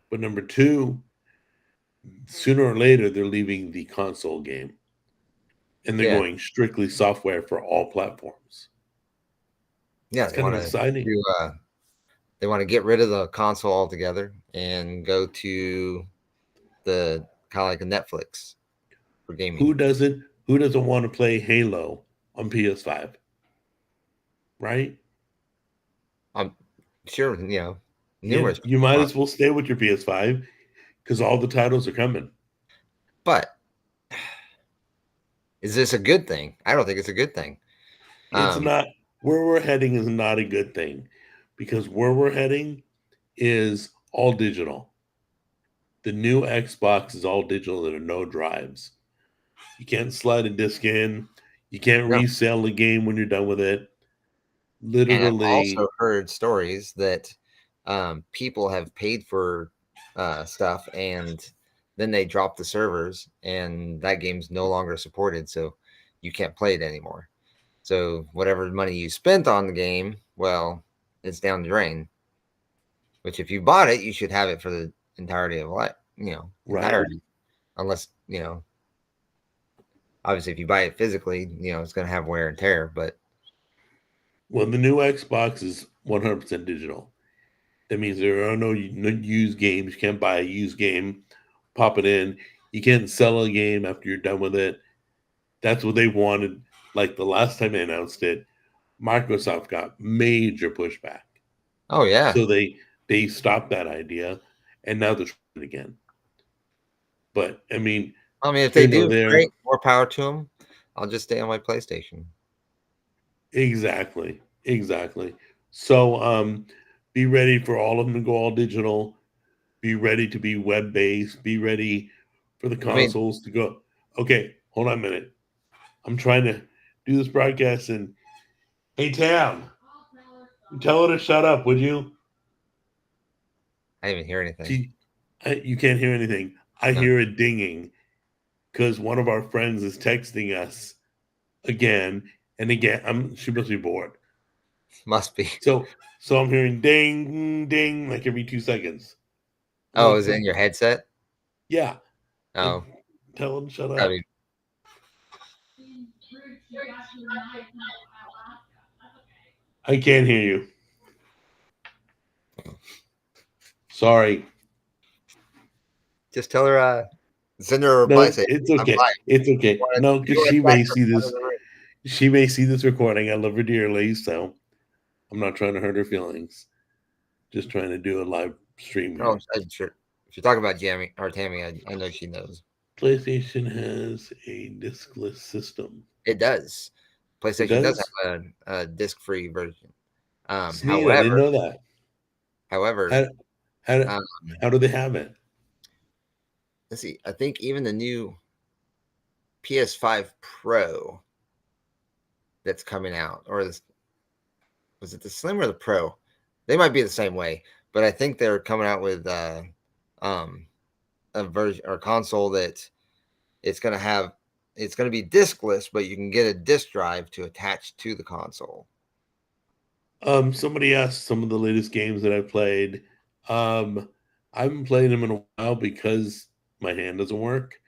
Speaker 1: But number two, sooner or later, they're leaving the console game and they're
Speaker 2: Yeah,
Speaker 1: going strictly software for all platforms.
Speaker 2: yeah.
Speaker 1: It's kind of exciting.
Speaker 2: They want to get rid of the console altogether and go to the kind of like a Netflix for gaming.
Speaker 1: Who doesn't want to play Halo on PS5? Right?
Speaker 2: I'm sure
Speaker 1: Yeah,
Speaker 2: numerous
Speaker 1: you
Speaker 2: people
Speaker 1: might
Speaker 2: want,
Speaker 1: as well stay with your PS5 because all the titles are coming.
Speaker 2: but is this a good thing? I don't think it's a good thing.
Speaker 1: It's not where we're heading is not a good thing because where we're heading is all digital. The new Xbox is all digital. There are no drives. You can't slide a disc in. You can't
Speaker 2: No,
Speaker 1: resell the game when you're done with it.
Speaker 2: and I've
Speaker 1: Literally,
Speaker 2: also heard stories that people have paid for stuff and then they drop the servers and that game's no longer supported, so you can't play it anymore. So whatever money you spent on the game, well, it's down the drain. Which if you bought it, you should have it for the entirety of life.
Speaker 1: right?
Speaker 2: Unless obviously if you buy it physically, it's going to have wear and tear. But
Speaker 1: Well, the new Xbox is 100% digital. That means there are no used games. You can't buy a used game, pop it in. You can't sell a game after you're done with it. That's what they wanted. Like the last time they announced it, Microsoft got major pushback.
Speaker 2: oh yeah,
Speaker 1: So they stopped that idea and now they're trying it again. But I mean,
Speaker 2: I mean if they
Speaker 1: here nor
Speaker 2: do,
Speaker 1: there.
Speaker 2: great, more power to them. I'll just stay on my PlayStation.
Speaker 1: Exactly. Exactly. So be ready for all of them to go all digital. Be ready to be web based. Be ready for the
Speaker 2: I mean,
Speaker 1: consoles to go. Okay, hold on a minute. I'm trying to do this broadcast and hey Tam, tell her to shut up, would you?
Speaker 2: I didn't even hear anything.
Speaker 1: She, you can't hear anything. I
Speaker 2: No,
Speaker 1: hear it dinging because one of our friends is texting us again and again. She must be bored.
Speaker 2: must be.
Speaker 1: So I'm hearing ding ding like every 2 seconds. I'm
Speaker 2: Oh,
Speaker 1: like,
Speaker 2: is it in your headset?
Speaker 1: yeah. Like,
Speaker 2: Oh,
Speaker 1: tell him to shut
Speaker 2: I
Speaker 1: up.
Speaker 2: mean,
Speaker 1: I can't hear you. Sorry.
Speaker 2: just tell her. Send her a reply.
Speaker 1: No,
Speaker 2: Say
Speaker 1: it's
Speaker 2: I'm
Speaker 1: okay.
Speaker 2: live.
Speaker 1: It's okay. No,
Speaker 2: You
Speaker 1: because
Speaker 2: want
Speaker 1: she
Speaker 2: to
Speaker 1: may
Speaker 2: text her
Speaker 1: see
Speaker 2: out of
Speaker 1: this.
Speaker 2: the room.
Speaker 1: She may see this recording. I love her dearly, so I'm not trying to hurt her feelings. Just trying to do a live stream
Speaker 2: Oh,
Speaker 1: here.
Speaker 2: sure. If you're talking about Jamie or Tammy, I know she knows.
Speaker 1: PlayStation has a discless system.
Speaker 2: It does.
Speaker 1: It
Speaker 2: PlayStation does
Speaker 1: does.
Speaker 2: have a disc-free version.
Speaker 1: It's neat. I didn't know that.
Speaker 2: However,
Speaker 1: How how
Speaker 2: um,
Speaker 1: how do they have it?
Speaker 2: let's see. I think even the new PS5 Pro that's coming out, or was it the Slim or the Pro? They might be the same way, but I think they're coming out with um, a version or console that it's going to have. It's going to be discless, but you can get a disc drive to attach to the console.
Speaker 1: Somebody asked some of the latest games that I played. I haven't played them in a while because my hand doesn't work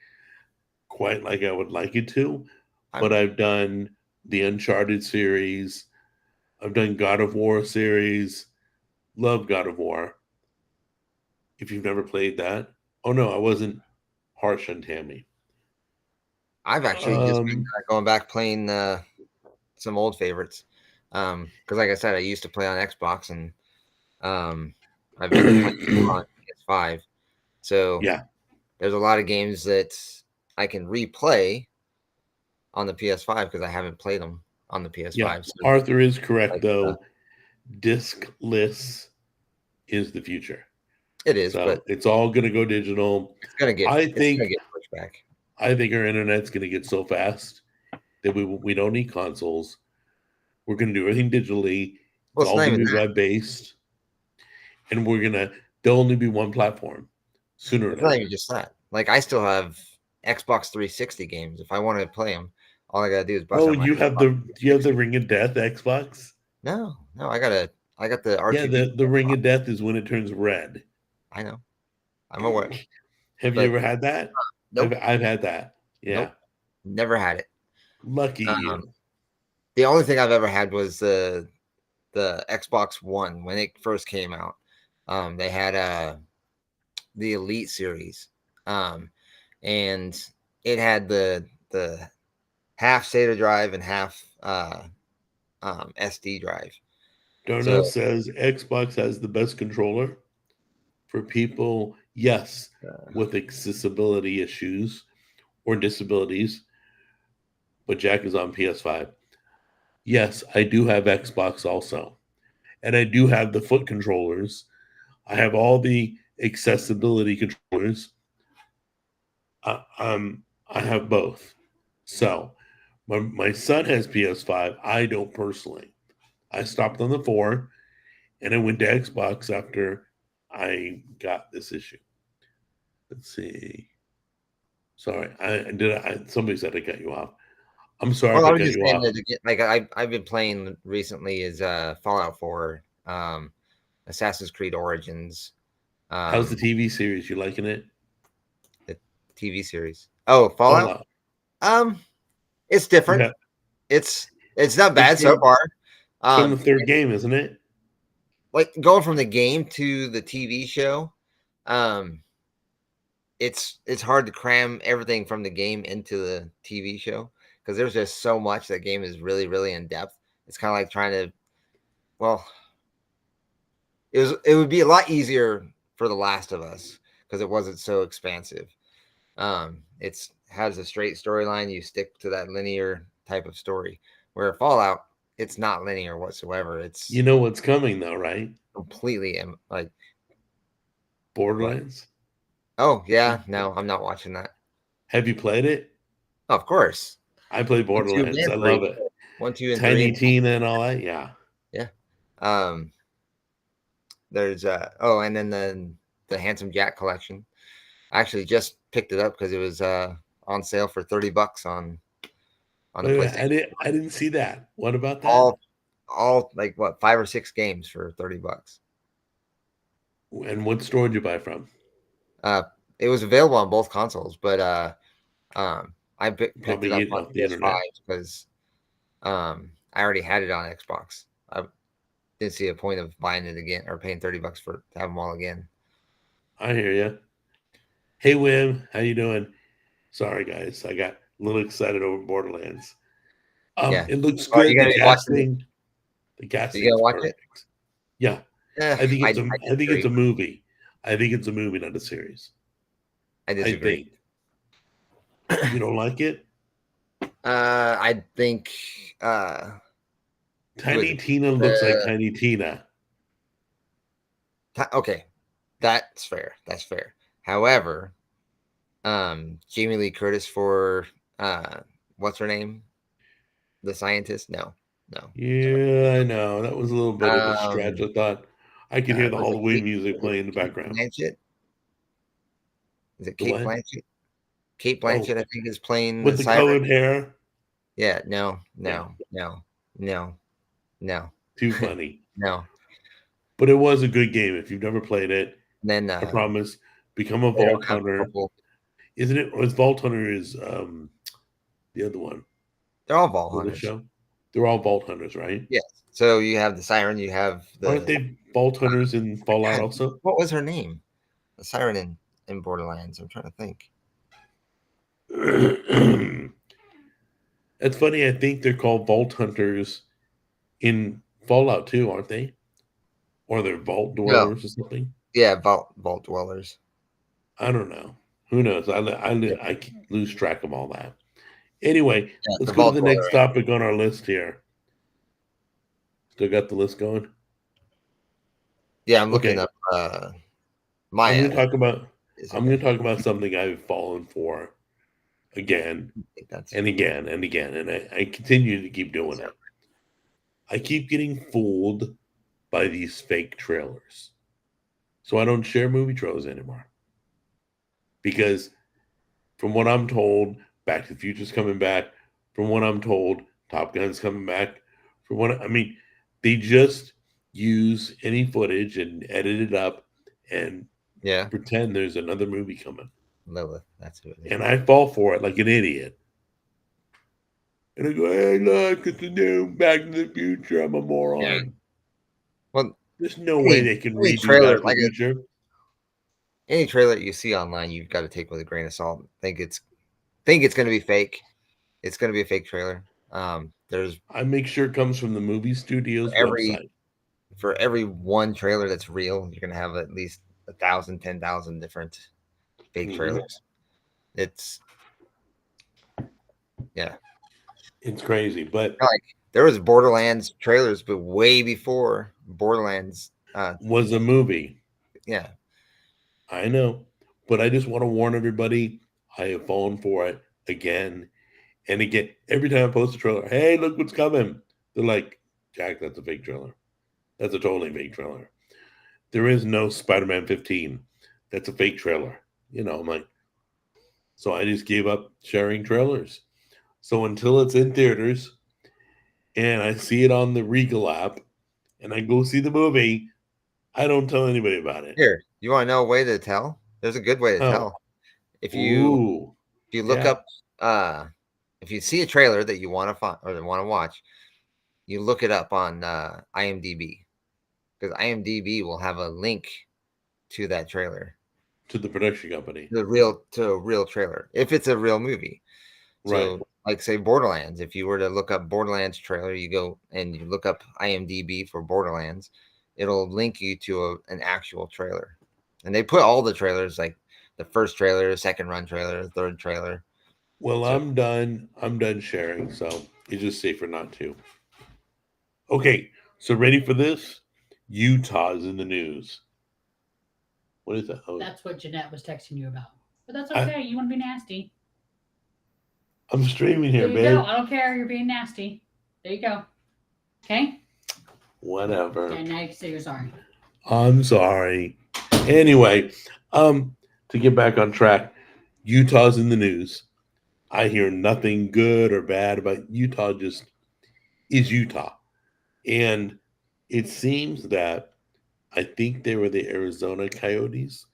Speaker 1: quite like I would like it to. But
Speaker 2: I'm
Speaker 1: I've done the Uncharted series. I've done God of War series. Love God of War. If you've never played that, oh no, I wasn't harsh on Tammy.
Speaker 2: I've actually just been
Speaker 1: Um,
Speaker 2: going back playing some old favorites. Because like I said, I used to play on Xbox, and I've been playing on PS5. So
Speaker 1: yeah,
Speaker 2: there's a lot of games that I can replay on the PS5 because I haven't played them on the PS5.
Speaker 1: Yeah,
Speaker 2: So,
Speaker 1: Arthur is correct
Speaker 2: like,
Speaker 1: though. Discless is the future.
Speaker 2: it is,
Speaker 1: So
Speaker 2: but
Speaker 1: it's all going to go digital.
Speaker 2: it's gonna get pushed back.
Speaker 1: I think our internet's going to get so fast that we don't need consoles. We're going to do everything digitally.
Speaker 2: Well,
Speaker 1: It's
Speaker 2: it's
Speaker 1: all
Speaker 2: not
Speaker 1: going to
Speaker 2: even
Speaker 1: be
Speaker 2: that.
Speaker 1: web based, and there'll only be one platform sooner or
Speaker 2: It's not
Speaker 1: later.
Speaker 2: even just that. Like I still have Xbox 360 games. If I want to play them, all I gotta do is bust out my.
Speaker 1: You have the Ring of Death Xbox?
Speaker 2: No, I got the
Speaker 1: Yeah,
Speaker 2: R2D2.
Speaker 1: the Ring of Death is when it turns red.
Speaker 2: I know. I'm aware.
Speaker 1: Have you
Speaker 2: But
Speaker 1: ever had that?
Speaker 2: nope.
Speaker 1: I've had that. Yeah.
Speaker 2: Nope. Never had it.
Speaker 1: Lucky you.
Speaker 2: The only thing I've ever had was the Xbox One when it first came out. They had the Elite series, and it had the half SATA drive and half SD drive.
Speaker 1: Darnell says Xbox has the best controller for people, yes, with accessibility issues or disabilities. But Jack is on PS5. Yes, I do have Xbox also. And I do have the foot controllers. I have all the accessibility controllers. I have both. So my son has PS5. I don't personally. I stopped on the 4 and I went to Xbox after I got this issue. Let's see. Sorry, somebody said I cut you off. I'm sorry if I cut you off.
Speaker 2: That, like I've been playing recently is Fallout 4, Assassin's Creed Origins.
Speaker 1: How's the TV series? You liking it?
Speaker 2: The TV series. Oh, Fallout. It's different. Yeah. It's not bad so far.
Speaker 1: From the third game, isn't it?
Speaker 2: Like going from the game to the TV show, it's hard to cram everything from the game into the TV show because there's just so much. That game is really, really in depth. It's kind of like trying to, well, it would be a lot easier for The Last of Us because it wasn't so expansive. It's has a straight storyline. You stick to that linear type of story. Where Fallout, it's not linear whatsoever. It's
Speaker 1: what's coming though, right?
Speaker 2: Completely like
Speaker 1: Borderlands.
Speaker 2: Oh yeah, no, I'm not watching that.
Speaker 1: Have you played it?
Speaker 2: Oh, of course.
Speaker 1: I play Borderlands. I love it.
Speaker 2: 1, 2, and
Speaker 1: Tiny
Speaker 2: 3.
Speaker 1: Tina and all that. Yeah.
Speaker 2: Yeah. There's and then the Handsome Jack collection. I actually just picked it up because it was on sale for $30 on the PlayStation.
Speaker 1: I didn't see that. What about that?
Speaker 2: All like what 5 or 6 games for $30.
Speaker 1: And what store did you buy from?
Speaker 2: It was available on both consoles, but I picked it up on PS5 because I already had it on Xbox. I didn't see a point of buying it again or paying $30 to have them all again.
Speaker 1: I hear you. Hey, Wim, how you doing? Sorry, guys, I got a little excited over Borderlands.
Speaker 2: Yeah.
Speaker 1: It looks good. The casting
Speaker 2: You gonna watch it?
Speaker 1: Yeah, I think it's a movie. I think it's a movie, not a series.
Speaker 2: I disagree.
Speaker 1: You don't like it?
Speaker 2: I think
Speaker 1: Tiny Tina looks like Tiny Tina.
Speaker 2: Okay, that's fair. That's fair. However, Jamie Lee Curtis for what's her name? The scientist? No.
Speaker 1: Yeah, I know. That was a little bit of a stretch. I thought I could hear the Halloween music playing in the background.
Speaker 2: Blanchett? Is it Kate Blanchett? Kate Blanchett, I think, is playing
Speaker 1: with the colored hair.
Speaker 2: Yeah, no.
Speaker 1: Too funny.
Speaker 2: No.
Speaker 1: But it was a good game. If you've never played it,
Speaker 2: then
Speaker 1: I promise, become a Vault Hunter. Isn't it? Or Vault Hunter is the other one.
Speaker 2: They're all Vault Hunters.
Speaker 1: Show? They're all Vault Hunters, right?
Speaker 2: Yes. So you have the Siren, you have the...
Speaker 1: Aren't they Vault Hunters in Fallout also?
Speaker 2: What was her name? The Siren in Borderlands. I'm trying to think.
Speaker 1: It's funny. I think they're called Vault Hunters in Fallout too, aren't they? Or they're Vault Dwellers or something?
Speaker 2: Yeah, Vault Dwellers.
Speaker 1: I don't know. Who knows? I lose track of all that. Anyway,
Speaker 2: Yeah,
Speaker 1: let's
Speaker 2: the
Speaker 1: go to
Speaker 2: vault
Speaker 1: the next
Speaker 2: toilet.
Speaker 1: topic on our list here. Still got the list going?
Speaker 2: Yeah, I'm looking
Speaker 1: Okay.
Speaker 2: up
Speaker 1: I'm
Speaker 2: Maya.
Speaker 1: going to talk about
Speaker 2: Is her
Speaker 1: I'm going to
Speaker 2: name?
Speaker 1: talk about something I've fallen for again
Speaker 2: I think that's
Speaker 1: and again and again, and I continue to keep doing it. I keep getting fooled by these fake trailers. So I don't share movie trailers anymore. Because from what I'm told, Back to the Future's coming back. From what I'm told, Top Gun's coming back. From what I mean, they just use any footage and edit it up and
Speaker 2: yeah,
Speaker 1: pretend there's another movie coming.
Speaker 2: Lilith. That's who it is.
Speaker 1: And I fall for it like an idiot. And I go, hey, look, it's a new Back to the Future. I'm a
Speaker 2: Yeah.
Speaker 1: moron.
Speaker 2: Well,
Speaker 1: There's no way
Speaker 2: any
Speaker 1: they can
Speaker 2: any
Speaker 1: redo
Speaker 2: trailer
Speaker 1: Back to the Future.
Speaker 2: any trailer you see online, you've got to take with a grain of salt. Think it's going to be fake. It's going to be a fake trailer. There's
Speaker 1: I make sure it comes from the movie studio's
Speaker 2: every
Speaker 1: website.
Speaker 2: for every one trailer that's real, you're going to have at least 1,000, 10,000 different fake trailers. It's yeah.
Speaker 1: It's crazy, but
Speaker 2: Like there was Borderlands trailers, but way before Borderlands.
Speaker 1: was a movie.
Speaker 2: Yeah,
Speaker 1: I know, but I just want to warn everybody. I have fallen for it again and again. Every time I post a trailer, hey, look what's coming. They're like, Jack, that's a fake trailer. That's a totally fake trailer. There is no Spider-Man 15. That's a fake trailer. I'm like, so I just gave up sharing trailers. So until it's in theaters and I see it on the Regal app and I go see the movie, I don't tell anybody about it.
Speaker 2: here. You want to know a way to tell? There's a good way to
Speaker 1: Oh,
Speaker 2: tell. If you
Speaker 1: ooh,
Speaker 2: look
Speaker 1: yeah.
Speaker 2: up if you see a trailer that you want to find or want to watch, you look it up on IMDb, because IMDb will have a link to that trailer,
Speaker 1: To the production company.
Speaker 2: to a real trailer if it's a real movie.
Speaker 1: Right.
Speaker 2: So, like say Borderlands, if you were to look up Borderlands trailer, you go and you look up IMDb for Borderlands, it'll link you to an actual trailer, and they put all the trailers, like the first trailer, second run trailer, third trailer.
Speaker 1: Well,
Speaker 2: So
Speaker 1: I'm done. I'm done sharing, so it's just safer not to. Okay, so ready for this? Utah's in the news. What is that? Oh,
Speaker 3: That's what Jeanette was texting you about. But that's
Speaker 1: I,
Speaker 3: okay. You want to be nasty.
Speaker 1: I'm streaming
Speaker 3: There
Speaker 1: here,
Speaker 3: you
Speaker 1: babe.
Speaker 3: go. I don't care. You're being nasty. There you go. Okay?
Speaker 1: Whatever.
Speaker 3: Okay, now you can say you're sorry.
Speaker 1: I'm sorry. Anyway, to get back on track, Utah's in the news. I hear nothing good or bad about Utah. Just is Utah, and it seems that I think they were the Arizona Coyotes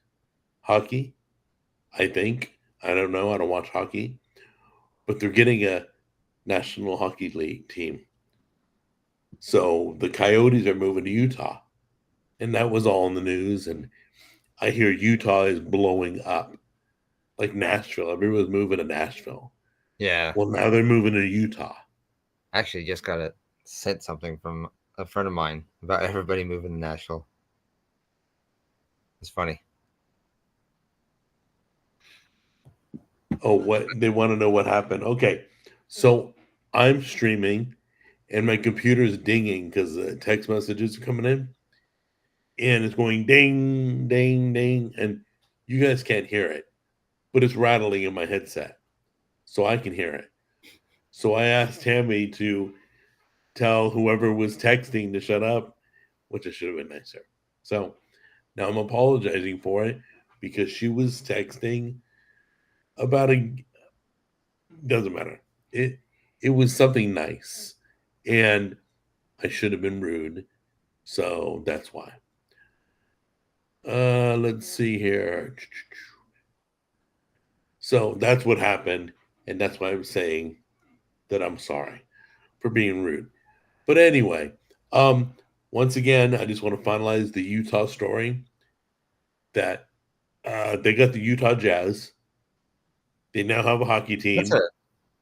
Speaker 1: hockey. I think. I don't know. I don't watch hockey. But they're getting a National Hockey League team. So the Coyotes are moving to Utah. And that was all in the news. And I hear Utah is blowing up. Like Nashville. Everyone's moving to Nashville.
Speaker 2: yeah,
Speaker 1: Well, now they're moving to Utah.
Speaker 2: actually, just got sent something from a friend of mine about everybody moving to Nashville. It's funny.
Speaker 1: Oh, what? They want to know what happened. Okay. So I'm streaming and my computer is dinging because the text messages are coming in. And it's going ding, ding, ding. And you guys can't hear it, but it's rattling in my headset. So I can hear it. So I asked Tammy to tell whoever was texting to shut up, which I should have been nicer. So now I'm apologizing for it because she was texting about a doesn't matter. It was something nice. And I should have been rude. So that's why. Let's see here. So that's what happened, and that's why I'm saying that I'm sorry for being rude. But anyway, um, once again, I just want to finalize the Utah story that they got the Utah Jazz. They now have a hockey
Speaker 2: That's
Speaker 1: team,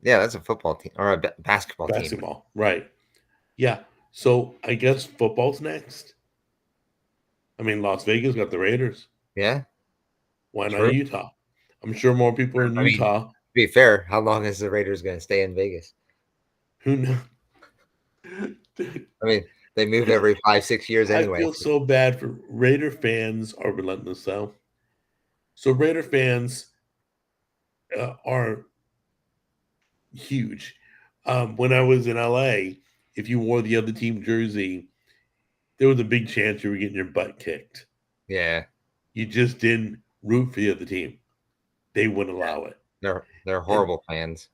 Speaker 2: that's a football team or a basketball team.
Speaker 1: basketball, right? Yeah. So I guess football's next. I mean, Las Vegas got the Raiders.
Speaker 2: Yeah,
Speaker 1: Why not
Speaker 2: true.
Speaker 1: Utah? I'm sure more people in
Speaker 2: I mean,
Speaker 1: Utah.
Speaker 2: be fair, how long is the Raiders going to stay in Vegas?
Speaker 1: Who knows?
Speaker 2: I mean, they move every 5-6 years
Speaker 1: I
Speaker 2: anyway.
Speaker 1: feel so bad for Raider fans are relentless though. So Raider fans are huge. When I was in LA, if you wore the other team jersey, there was a big chance you were getting your butt kicked.
Speaker 2: Yeah,
Speaker 1: You just didn't root for the other team. They wouldn't allow it.
Speaker 2: they're horrible fans.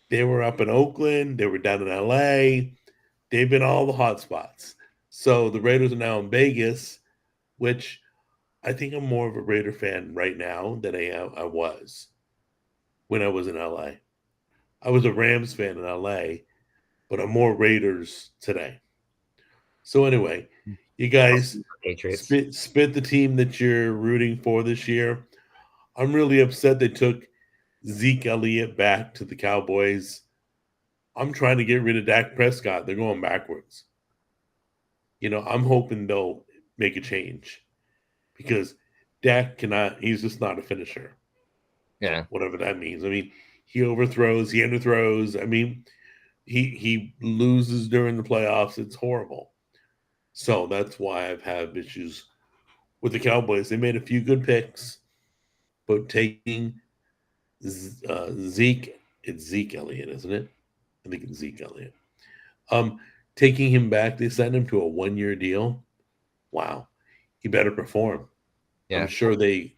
Speaker 1: They were up in Oakland. They were down in LA. They've been all the hot spots. So the Raiders are now in Vegas, which I think I'm more of a Raider fan right now than I was when I was in LA. I was a Rams fan in LA, but I'm more Raiders today. So anyway, you guys
Speaker 2: Patriots.
Speaker 1: spit the team that you're rooting for this year. I'm really upset they took Zeke Elliott back to the Cowboys. I'm trying to get rid of Dak Prescott. They're going backwards. I'm hoping they'll make a change because Dak cannot, he's just not a finisher.
Speaker 2: Yeah.
Speaker 1: Whatever that means. I mean, he overthrows, he underthrows. I mean, he loses during the playoffs. It's horrible. So that's why I've had issues with the Cowboys. They made a few good picks, but taking Zeke, it's Zeke Elliott, isn't it? I think it's Zeke Elliott. Taking him back, they signed him to a 1-year deal. Wow, he better perform.
Speaker 2: Yeah.
Speaker 1: I'm sure a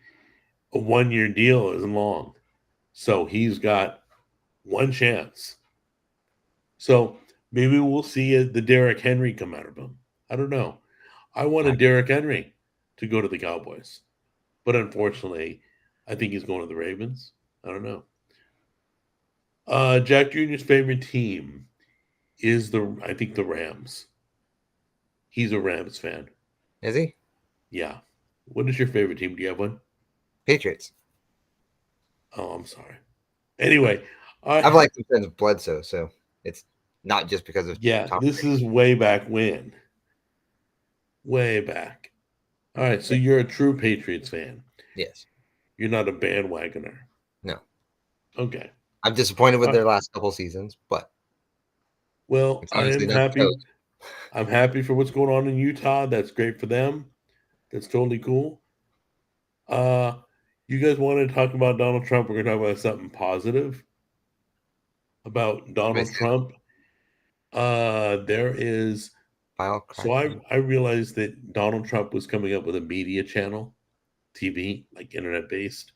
Speaker 1: 1-year deal isn't long, so he's got one chance. So maybe we'll see the Derrick Henry come out of him. I don't know. I wanted Derrick Henry to go to the Cowboys, but unfortunately, I think he's going to the Ravens. I don't know. Jack Jr.'s favorite team is I think the Rams. He's a Rams fan.
Speaker 2: Is he?
Speaker 1: Yeah. What is your favorite team? Do you have one?
Speaker 2: Patriots.
Speaker 1: Oh, I'm sorry. Anyway,
Speaker 2: I've liked him since Bledsoe, so it's not just because of
Speaker 1: Tom this Brady. Is way back when. Way back. All right, so you're a true Patriots fan.
Speaker 2: Yes.
Speaker 1: You're not a bandwagoner.
Speaker 2: No.
Speaker 1: Okay.
Speaker 2: I'm disappointed with their last couple seasons, but
Speaker 1: well, I am happy. I'm happy for what's going on in Utah. That's great for them. That's totally cool. You guys want to talk about Donald Trump? We're going to talk about something positive about Donald Trump. There is. So I realized that Donald Trump was coming up with a media channel, TV, like internet-based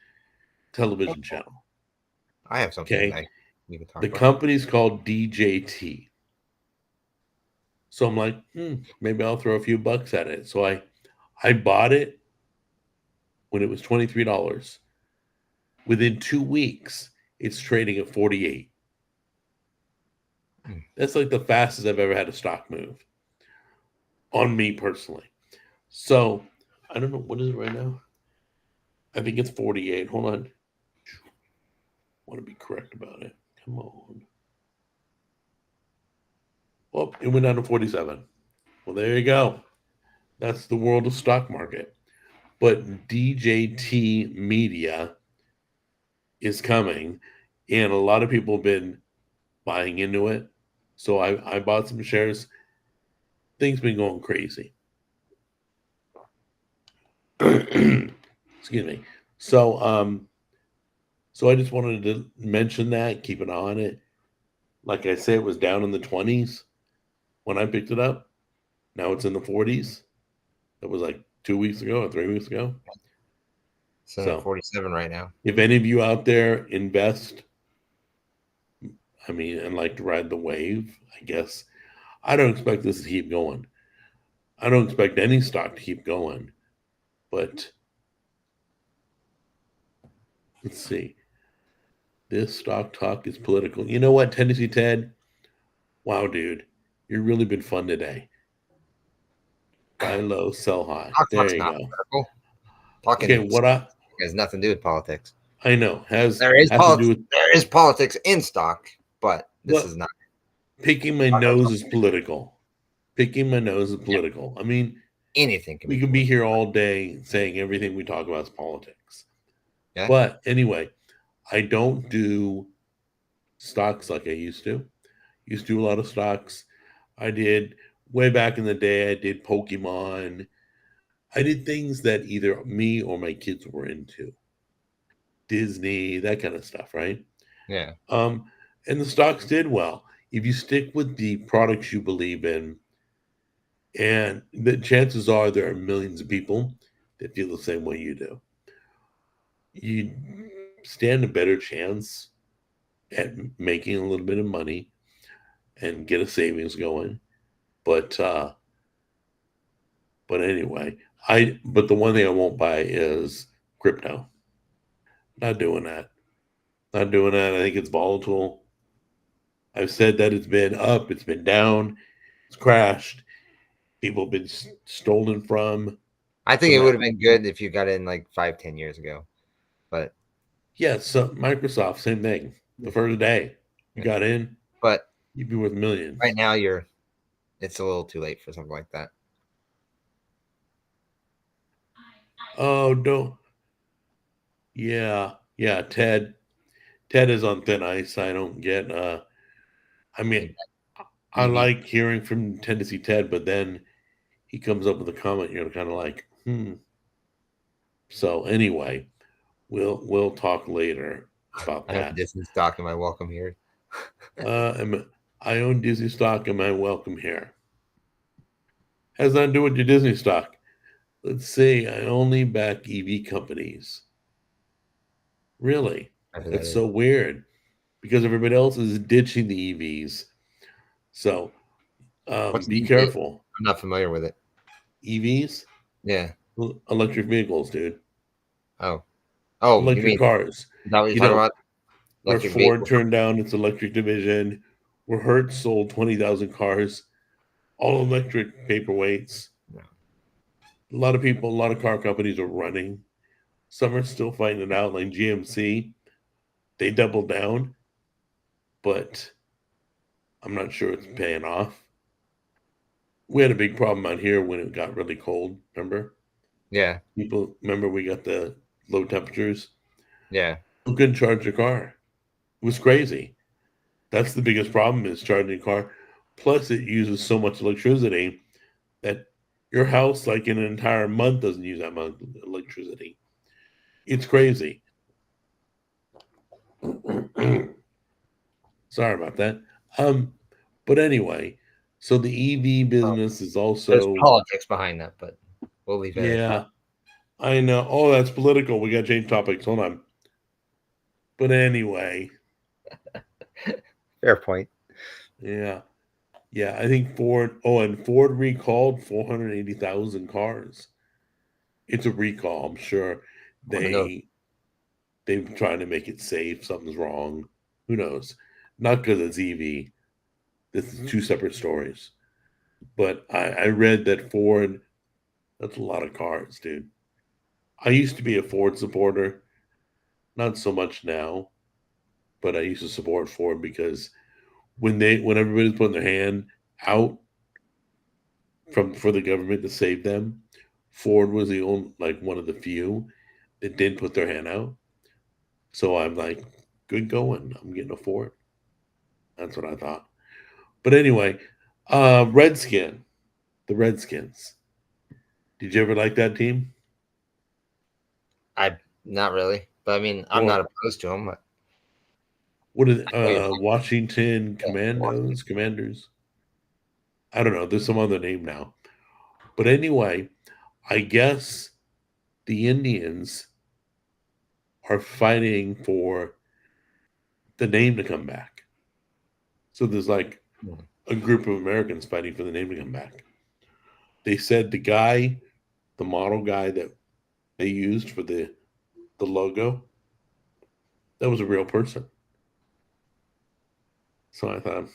Speaker 1: television channel.
Speaker 2: I have something.
Speaker 1: Okay. The company's called DJT. So I'm like, maybe I'll throw a few bucks at it. So I bought it when it was $23. Within 2 weeks, it's trading at 48. That's like the fastest I've ever had a stock move on me personally. So I don't know, what is it right now? I think it's 48. Hold on. I want to be correct about it. Come on. Well, it went down to 47. Well, there you go. That's the world of stock market. But DJT Media is coming, and a lot of people have been buying into it. So I bought some shares. Things been going crazy. Excuse me. So I just wanted to mention that, keep an eye on it. Like I said, it was down in the 20s when I picked it up. Now it's in the 40s. That was like 2 weeks ago or 3 weeks ago.
Speaker 2: So 47 right now.
Speaker 1: If any of you out there invest, and like to ride the wave, I guess, I don't expect this to keep going. I don't expect any stock to keep going. But let's see. This stock talk is political. You know what, Tennessee Ted? Wow, dude. You've really been fun today. Buy low, sell high. There you go.
Speaker 2: Political. Talking has nothing to do with politics.
Speaker 1: I know.
Speaker 2: There is politics in stock, but this is not.
Speaker 1: Picking my nose is political. Picking my nose is political. Yeah. I mean,
Speaker 2: anything
Speaker 1: we can be here all day saying everything we talk about is politics.
Speaker 2: Yeah.
Speaker 1: But anyway, I don't do stocks like I used to. Used to do a lot of stocks. I did way back in the day. I did Pokemon. I did things that either me or my kids were into. Disney, that kind of stuff, right?
Speaker 2: Yeah.
Speaker 1: Um, and the stocks did well. If you stick with the products you believe in, and the chances are there are millions of people that feel the same way you do, you stand a better chance at making a little bit of money and get a savings going. But anyway, but the one thing I won't buy is crypto. Not doing that. Not doing that. I think it's volatile. I've said that it's been up, it's been down, it's crashed. People have been stolen from.
Speaker 2: I think it would
Speaker 1: That.
Speaker 2: have been good if you got in like 5-10 years ago. But
Speaker 1: Yeah, so Microsoft, same thing. The first day you got in,
Speaker 2: but
Speaker 1: you'd be worth millions.
Speaker 2: right now it's a little too late for something like that.
Speaker 1: Oh, no. Yeah, yeah, Ted. Ted is on thin ice. I don't get I mean, I
Speaker 2: EV.
Speaker 1: like hearing from Tennessee Ted, but then he comes up with a comment you're kind of like, hmm. So anyway, we'll talk later about
Speaker 2: I own
Speaker 1: that.
Speaker 2: Disney stock. Am I welcome here?
Speaker 1: I own Disney stock. Am I welcome here? Has nothing to do with your Disney stock. Let's see. I only back EV companies. Really?
Speaker 2: I know who that
Speaker 1: That's
Speaker 2: is.
Speaker 1: so weird because everybody else is ditching the EVs. So
Speaker 2: What's
Speaker 1: be
Speaker 2: an EV?
Speaker 1: careful.
Speaker 2: I'm not familiar with it.
Speaker 1: EVs,
Speaker 2: Yeah.
Speaker 1: electric vehicles, dude.
Speaker 2: Oh. Oh, you
Speaker 1: Electric
Speaker 2: mean
Speaker 1: cars.
Speaker 2: is that what you're
Speaker 1: You
Speaker 2: talking
Speaker 1: know,
Speaker 2: about?
Speaker 1: where
Speaker 2: Electric
Speaker 1: Ford
Speaker 2: vehicle?
Speaker 1: turned down its electric division, where Hertz sold 20,000 cars, all electric paperweights.
Speaker 2: No.
Speaker 1: A lot of people, a lot of car companies are running. Some are still fighting it out, like GMC. They doubled down, but I'm not sure it's paying off. We had a big problem out here when it got really cold. Remember?
Speaker 2: Yeah.
Speaker 1: People remember we got the low temperatures.
Speaker 2: Yeah.
Speaker 1: Who couldn't charge their car? It was crazy. That's the biggest problem is charging a car. Plus, it uses so much electricity that your house, like in an entire month, doesn't use that much electricity. It's crazy. Sorry about that. Um, but anyway, so the EV business is
Speaker 2: There's
Speaker 1: also,
Speaker 2: politics behind that, but we'll leave it.
Speaker 1: yeah, I know. Oh, that's political. We got to change topics. Hold on. But anyway,
Speaker 2: Fair point.
Speaker 1: yeah, yeah. I think Ford. Oh, and Ford recalled 480,000 cars. It's a recall. I'm sure
Speaker 2: I want to know.
Speaker 1: they're trying to make it safe. Something's wrong. Who knows? Not because it's EV. This is two separate stories. But I read that Ford. That's a lot of cars, dude. I used to be a Ford supporter. Not so much now, but I used to support Ford because when everybody's putting their hand out from for the government to save them, Ford was the only like one of the few that didn't put their hand out. So I'm like, good going. I'm getting a Ford. That's what I thought. But anyway, the Redskins. Did you ever like that team?
Speaker 2: I not really, but I mean, I'm not
Speaker 1: Or
Speaker 2: opposed to them. But
Speaker 1: what is
Speaker 2: I know you're
Speaker 1: Washington
Speaker 2: Washington.
Speaker 1: Commanders? I don't know. There's some other name now. But anyway, I guess the Indians are fighting for the name to come back. So there's like a group of Americans fighting for the name to come back. They said the model guy that they used for the logo, that was a real person. So I thought,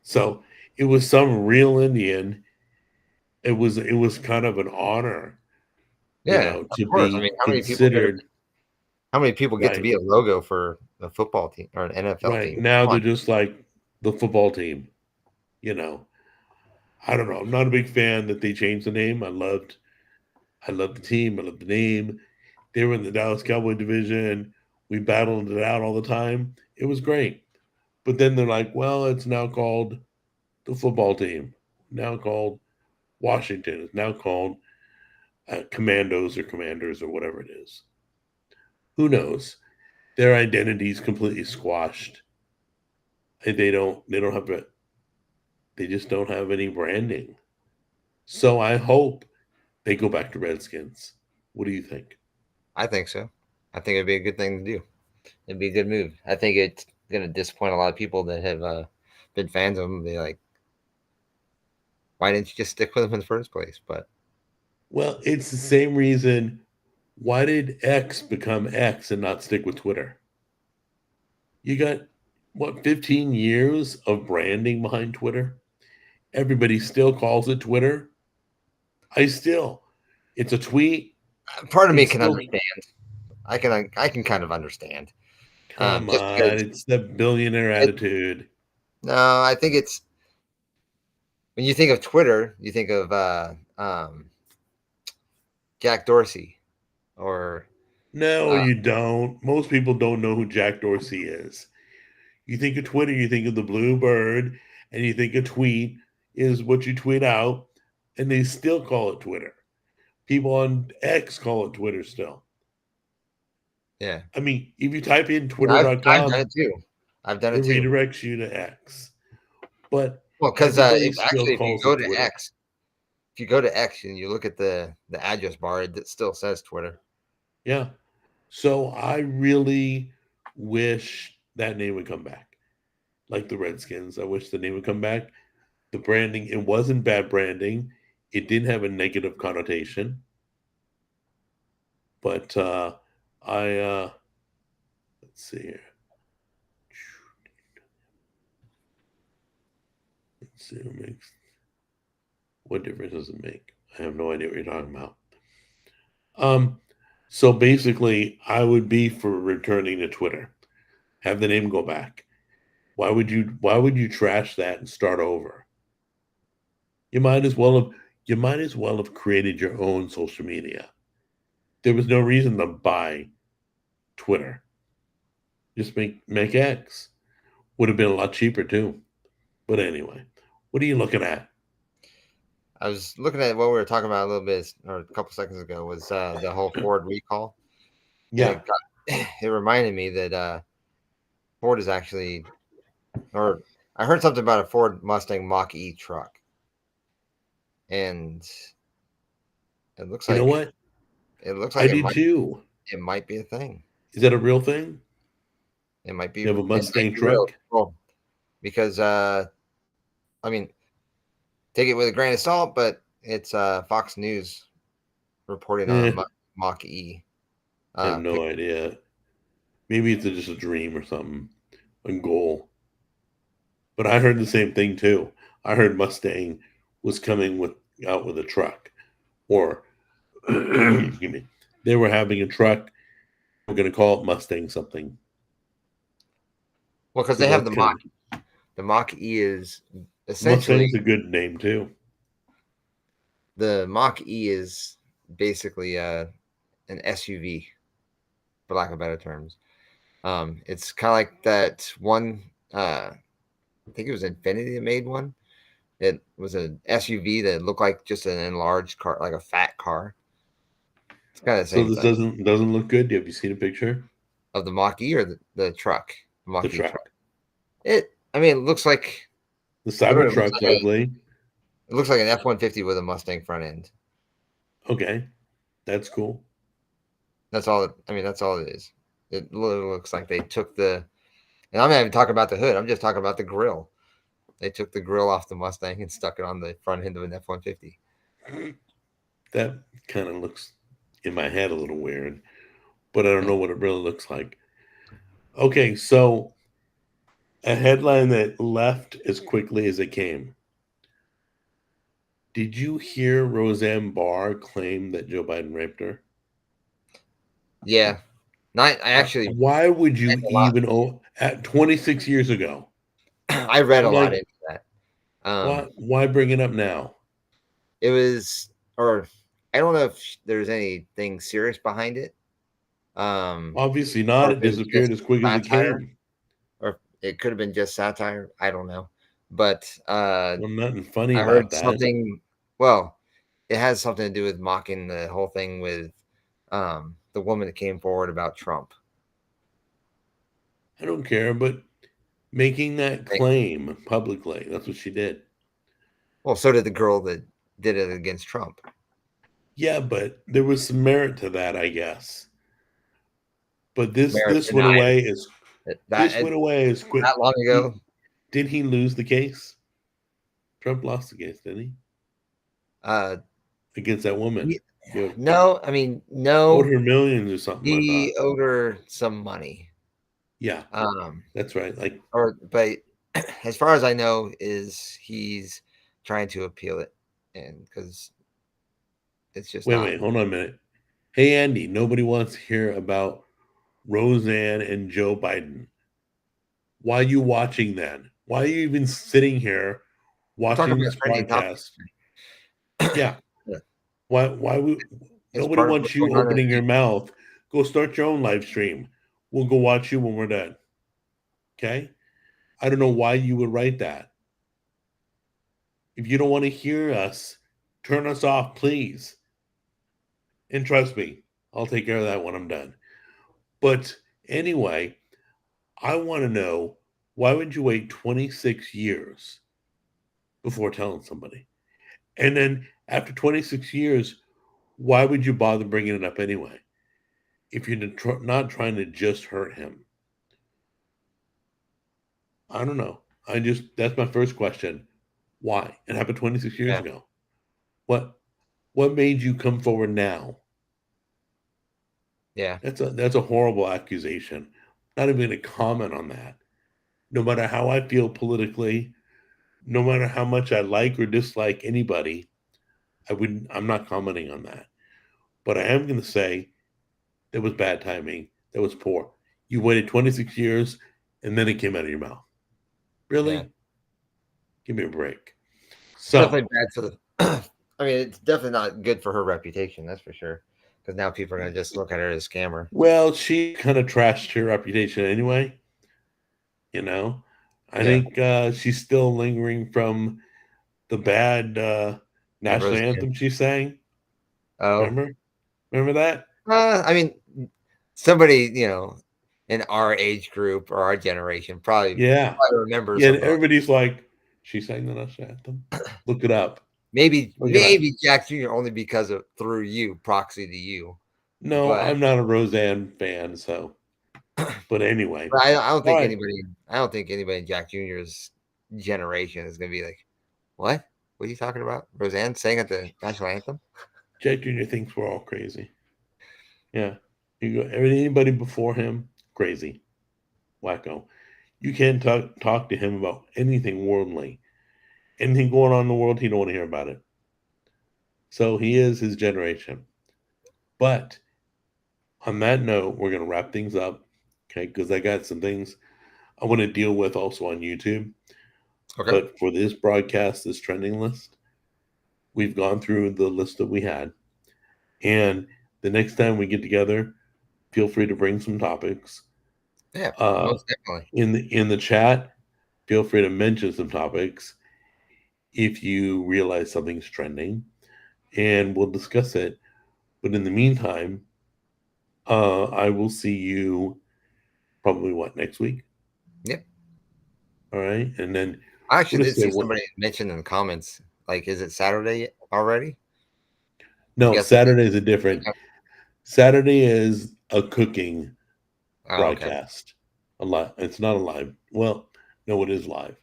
Speaker 1: So it was some real Indian. It was kind of an honor,
Speaker 2: Yeah, of
Speaker 1: to
Speaker 2: course. I
Speaker 1: be
Speaker 2: mean,
Speaker 1: considered.
Speaker 2: how many people get to
Speaker 1: Right,
Speaker 2: be a logo for a football team or an NFL
Speaker 1: right.
Speaker 2: team?
Speaker 1: Now
Speaker 2: Come
Speaker 1: they're
Speaker 2: on.
Speaker 1: just like the football team, you know. I don't know. I'm not a big fan that they changed the name. I loved the team. I loved the name. They were in the Dallas Cowboy division. We battled it out all the time. It was great. But then they're like, well, it's now called the football team, now called Washington, it's now called Commandos or Commanders or whatever it is. Who knows? Their identity's completely squashed. They don't have it. They just don't have any branding. So I hope they go back to Redskins. What do you think?
Speaker 2: I think so. I think it'd be a good thing to do. It'd be a good move. I think it's going to disappoint a lot of people that have been fans of them. Be like, why didn't you just stick with them in the first place? But
Speaker 1: Well, it's the same reason. Why did X become X and not stick with Twitter? You got, what, 15 years of branding behind Twitter? Everybody still calls it Twitter. It's a tweet.
Speaker 2: part of me
Speaker 1: It's
Speaker 2: can
Speaker 1: still-
Speaker 2: understand. I can kind of understand.
Speaker 1: Come
Speaker 2: just
Speaker 1: on,
Speaker 2: because-
Speaker 1: it's the billionaire attitude.
Speaker 2: No, I think it's when you think of Twitter, you think of Jack Dorsey or
Speaker 1: No, you don't. Most people don't know who Jack Dorsey is. You think of Twitter, you think of the blue bird, and you think a tweet is what you tweet out, and they still call it Twitter. People on X call it Twitter still.
Speaker 2: yeah.
Speaker 1: I mean, if you type in
Speaker 2: I've
Speaker 1: twitter.com,
Speaker 2: done it too. I've done
Speaker 1: it
Speaker 2: it too.
Speaker 1: redirects you to X. But
Speaker 2: Well, because
Speaker 1: everybody
Speaker 2: if
Speaker 1: still
Speaker 2: you
Speaker 1: calls
Speaker 2: go
Speaker 1: it
Speaker 2: to
Speaker 1: Twitter.
Speaker 2: X, if you go to X and you look at the address bar, it still says Twitter.
Speaker 1: Yeah. So I really wish that name would come back. Like the Redskins. I wish the name would come back. The branding, it wasn't bad branding. It didn't have a negative connotation. But let's see here. Let's see what difference does it make? I have no idea what you're talking about. So basically, I would be for returning to Twitter. Have the name go back. Why would you trash that and start over? You might as well have created your own social media. There was no reason to buy Twitter. Just make X. Would have been a lot cheaper too. But anyway, what are you looking at?
Speaker 2: I was looking at what we were talking about a little bit, or a couple seconds ago, was the whole Ford recall.
Speaker 1: Yeah.
Speaker 2: It reminded me that Ford is actually, or I heard something about a Ford Mustang Mach-E truck, and it looks
Speaker 1: You
Speaker 2: like
Speaker 1: know what?
Speaker 2: it looks
Speaker 1: I
Speaker 2: like
Speaker 1: did too.
Speaker 2: it might be a thing.
Speaker 1: Is that a real thing?
Speaker 2: It might be.
Speaker 1: You have a Mustang
Speaker 2: it might be real.
Speaker 1: truck?
Speaker 2: Well, because I mean, take it with a grain of salt, but it's Fox News reporting on a Mach-E.
Speaker 1: I have no idea. Maybe it's just a dream or something, a goal. But I heard the same thing too. I heard Mustang was coming out with a truck, or excuse me, they were having a truck. We're going to call it Mustang something.
Speaker 2: Well, because they have the Mach. The Mach-E is essentially
Speaker 1: Mustang's a good name too.
Speaker 2: The Mach-E is basically an SUV, for lack of better terms. It's kind of like that one. I think it was Infinity that made one. It was an SUV that looked like just an enlarged car, like a fat car. It's kind of the same.
Speaker 1: So this doesn't look good. Have you seen a picture
Speaker 2: of the Mach-E or the truck?
Speaker 1: The truck.
Speaker 2: I mean, it looks like
Speaker 1: the Cybertruck's ugly.
Speaker 2: It looks like an F-150 with a Mustang front end.
Speaker 1: Okay, that's cool.
Speaker 2: That's all. That's all it is. It literally looks like they took and I'm not even talking about the hood. I'm just talking about the grill. They took the grill off the Mustang and stuck it on the front end of an F-150.
Speaker 1: That kind of looks in my head a little weird, but I don't know what it really looks like. Okay, so a headline that left as quickly as it came. Did you hear Roseanne Barr claim that Joe Biden raped her?
Speaker 2: Yeah. I actually.
Speaker 1: Why would you even at 26 years ago?
Speaker 2: I read a lot into that.
Speaker 1: Why bring it up now?
Speaker 2: It was, or I don't know if there's anything serious behind it.
Speaker 1: Obviously
Speaker 2: or
Speaker 1: not.
Speaker 2: if
Speaker 1: It
Speaker 2: it was
Speaker 1: disappeared
Speaker 2: just
Speaker 1: as quick as it
Speaker 2: satire,
Speaker 1: came.
Speaker 2: or it could have been just satire. I don't know, but
Speaker 1: Well, nothing funny
Speaker 2: I
Speaker 1: about
Speaker 2: heard
Speaker 1: that.
Speaker 2: something. Well, it has something to do with mocking the whole thing with the woman that came forward about Trump.
Speaker 1: I don't care, but making that claim publicly, that's what she did.
Speaker 2: Well, so did the girl that did it against Trump.
Speaker 1: Yeah, but there was some merit to that, I guess. But this
Speaker 2: Merit
Speaker 1: went
Speaker 2: denied.
Speaker 1: away as quick.
Speaker 2: That long ago.
Speaker 1: Did he lose the case? Trump lost the case, didn't he? Against that woman.
Speaker 2: No, I mean, no.
Speaker 1: Owed her millions or something.
Speaker 2: He owed her some money.
Speaker 1: Yeah, that's right.
Speaker 2: But as far as I know, is he's trying to appeal it, and because it's just
Speaker 1: wait, hold on a minute. Hey, Andy, nobody wants to hear about Roseanne and Joe Biden. Why are you watching then? Why are you even sitting here watching this podcast? Yeah. Why nobody wants you opening your mouth. Go start your own live stream. We'll go watch you when we're done. Okay? I don't know why you would write that. If you don't want to hear us, turn us off, please. And trust me, I'll take care of that when I'm done. But anyway, I want to know, why would you wait 26 years before telling somebody? And then after 26 years, why would you bother bringing it up anyway? If you're not trying to just hurt him. I don't know. That's my first question. Why? It happened 26 years ago. What made you come forward now?
Speaker 2: Yeah.
Speaker 1: That's a horrible accusation. Not even going to comment on that. No matter how I feel politically, no matter how much I like or dislike anybody, I'm not commenting on that. But I am going to say that was bad timing. That was poor. You waited 26 years and then it came out of your mouth. Really? Yeah. Give me a break. So,
Speaker 2: definitely bad for the. I mean, it's definitely not good for her reputation. That's for sure. Because now people are going to just look at her as a scammer.
Speaker 1: Well, she kind of trashed her reputation anyway. You know, I think she's still lingering from the bad national anthem she sang.
Speaker 2: Oh,
Speaker 1: remember that?
Speaker 2: I mean, somebody in our age group or our generation probably remembers.
Speaker 1: Yeah, and everybody's like, she sang the national anthem. Look it up.
Speaker 2: Maybe Jack Jr. only because of through you, proxy to you.
Speaker 1: No, but I'm not a Roseanne fan, so. But anyway,
Speaker 2: but I don't think anybody. I don't think anybody in Jack Jr.'s generation is going to be like, "What? What are you talking about? Roseanne sang at the national anthem?"
Speaker 1: Jack Jr. thinks we're all crazy. Yeah, anybody before him, crazy, wacko. You can't talk to him about anything worldly, anything going on in the world. He don't want to hear about it. So he is his generation. But on that note, we're going to wrap things up, okay? Because I got some things I want to deal with also on YouTube.
Speaker 2: Okay.
Speaker 1: But for this broadcast, this trending list, we've gone through the list that we had. And the next time we get together, feel free to bring some topics.
Speaker 2: Yeah, most definitely.
Speaker 1: In the chat, feel free to mention some topics if you realize something's trending, and we'll discuss it. But in the meantime, I will see you probably next week?
Speaker 2: Yep.
Speaker 1: All right, and then
Speaker 2: I actually did see somebody mention in the comments, like, is it Saturday already?
Speaker 1: No, Saturday is a different. Saturday is a cooking broadcast. Okay. It's not a live. Well, no, it is live.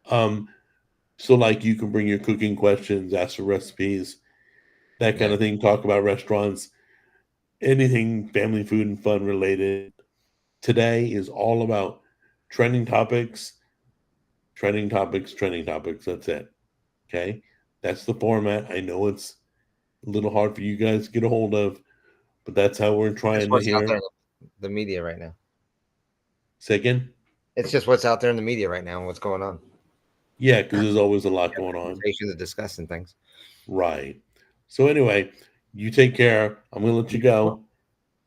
Speaker 1: So like you can bring your cooking questions, ask for recipes, that kind of thing. Talk about restaurants, anything family food and fun related. Today is all about trending topics. That's it. Okay, that's the format. I know it's a little hard for you guys to get a hold of, but that's how we're trying to hear
Speaker 2: the media right now.
Speaker 1: Say again?
Speaker 2: It's just what's out there in the media right now and what's going on.
Speaker 1: Yeah, because there's always a lot going on.
Speaker 2: To discuss and things.
Speaker 1: Right. So anyway, you take care. I'm going to let you go.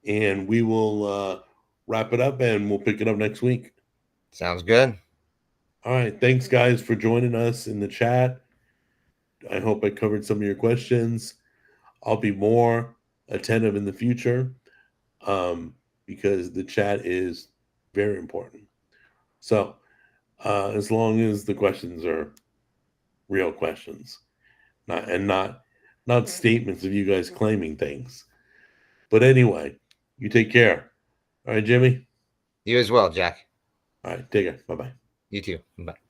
Speaker 1: and we will wrap it up, and we'll pick it up next week.
Speaker 2: Sounds good.
Speaker 1: All right. Thanks, guys, for joining us in the chat. I hope I covered some of your questions. I'll be more attentive in the future because the chat is very important. So as long as the questions are real questions, not statements of you guys claiming things. But anyway, you take care. All right, Jimmy?
Speaker 2: You as well, Jack.
Speaker 1: All right, take care. Bye-bye.
Speaker 2: You too. Bye.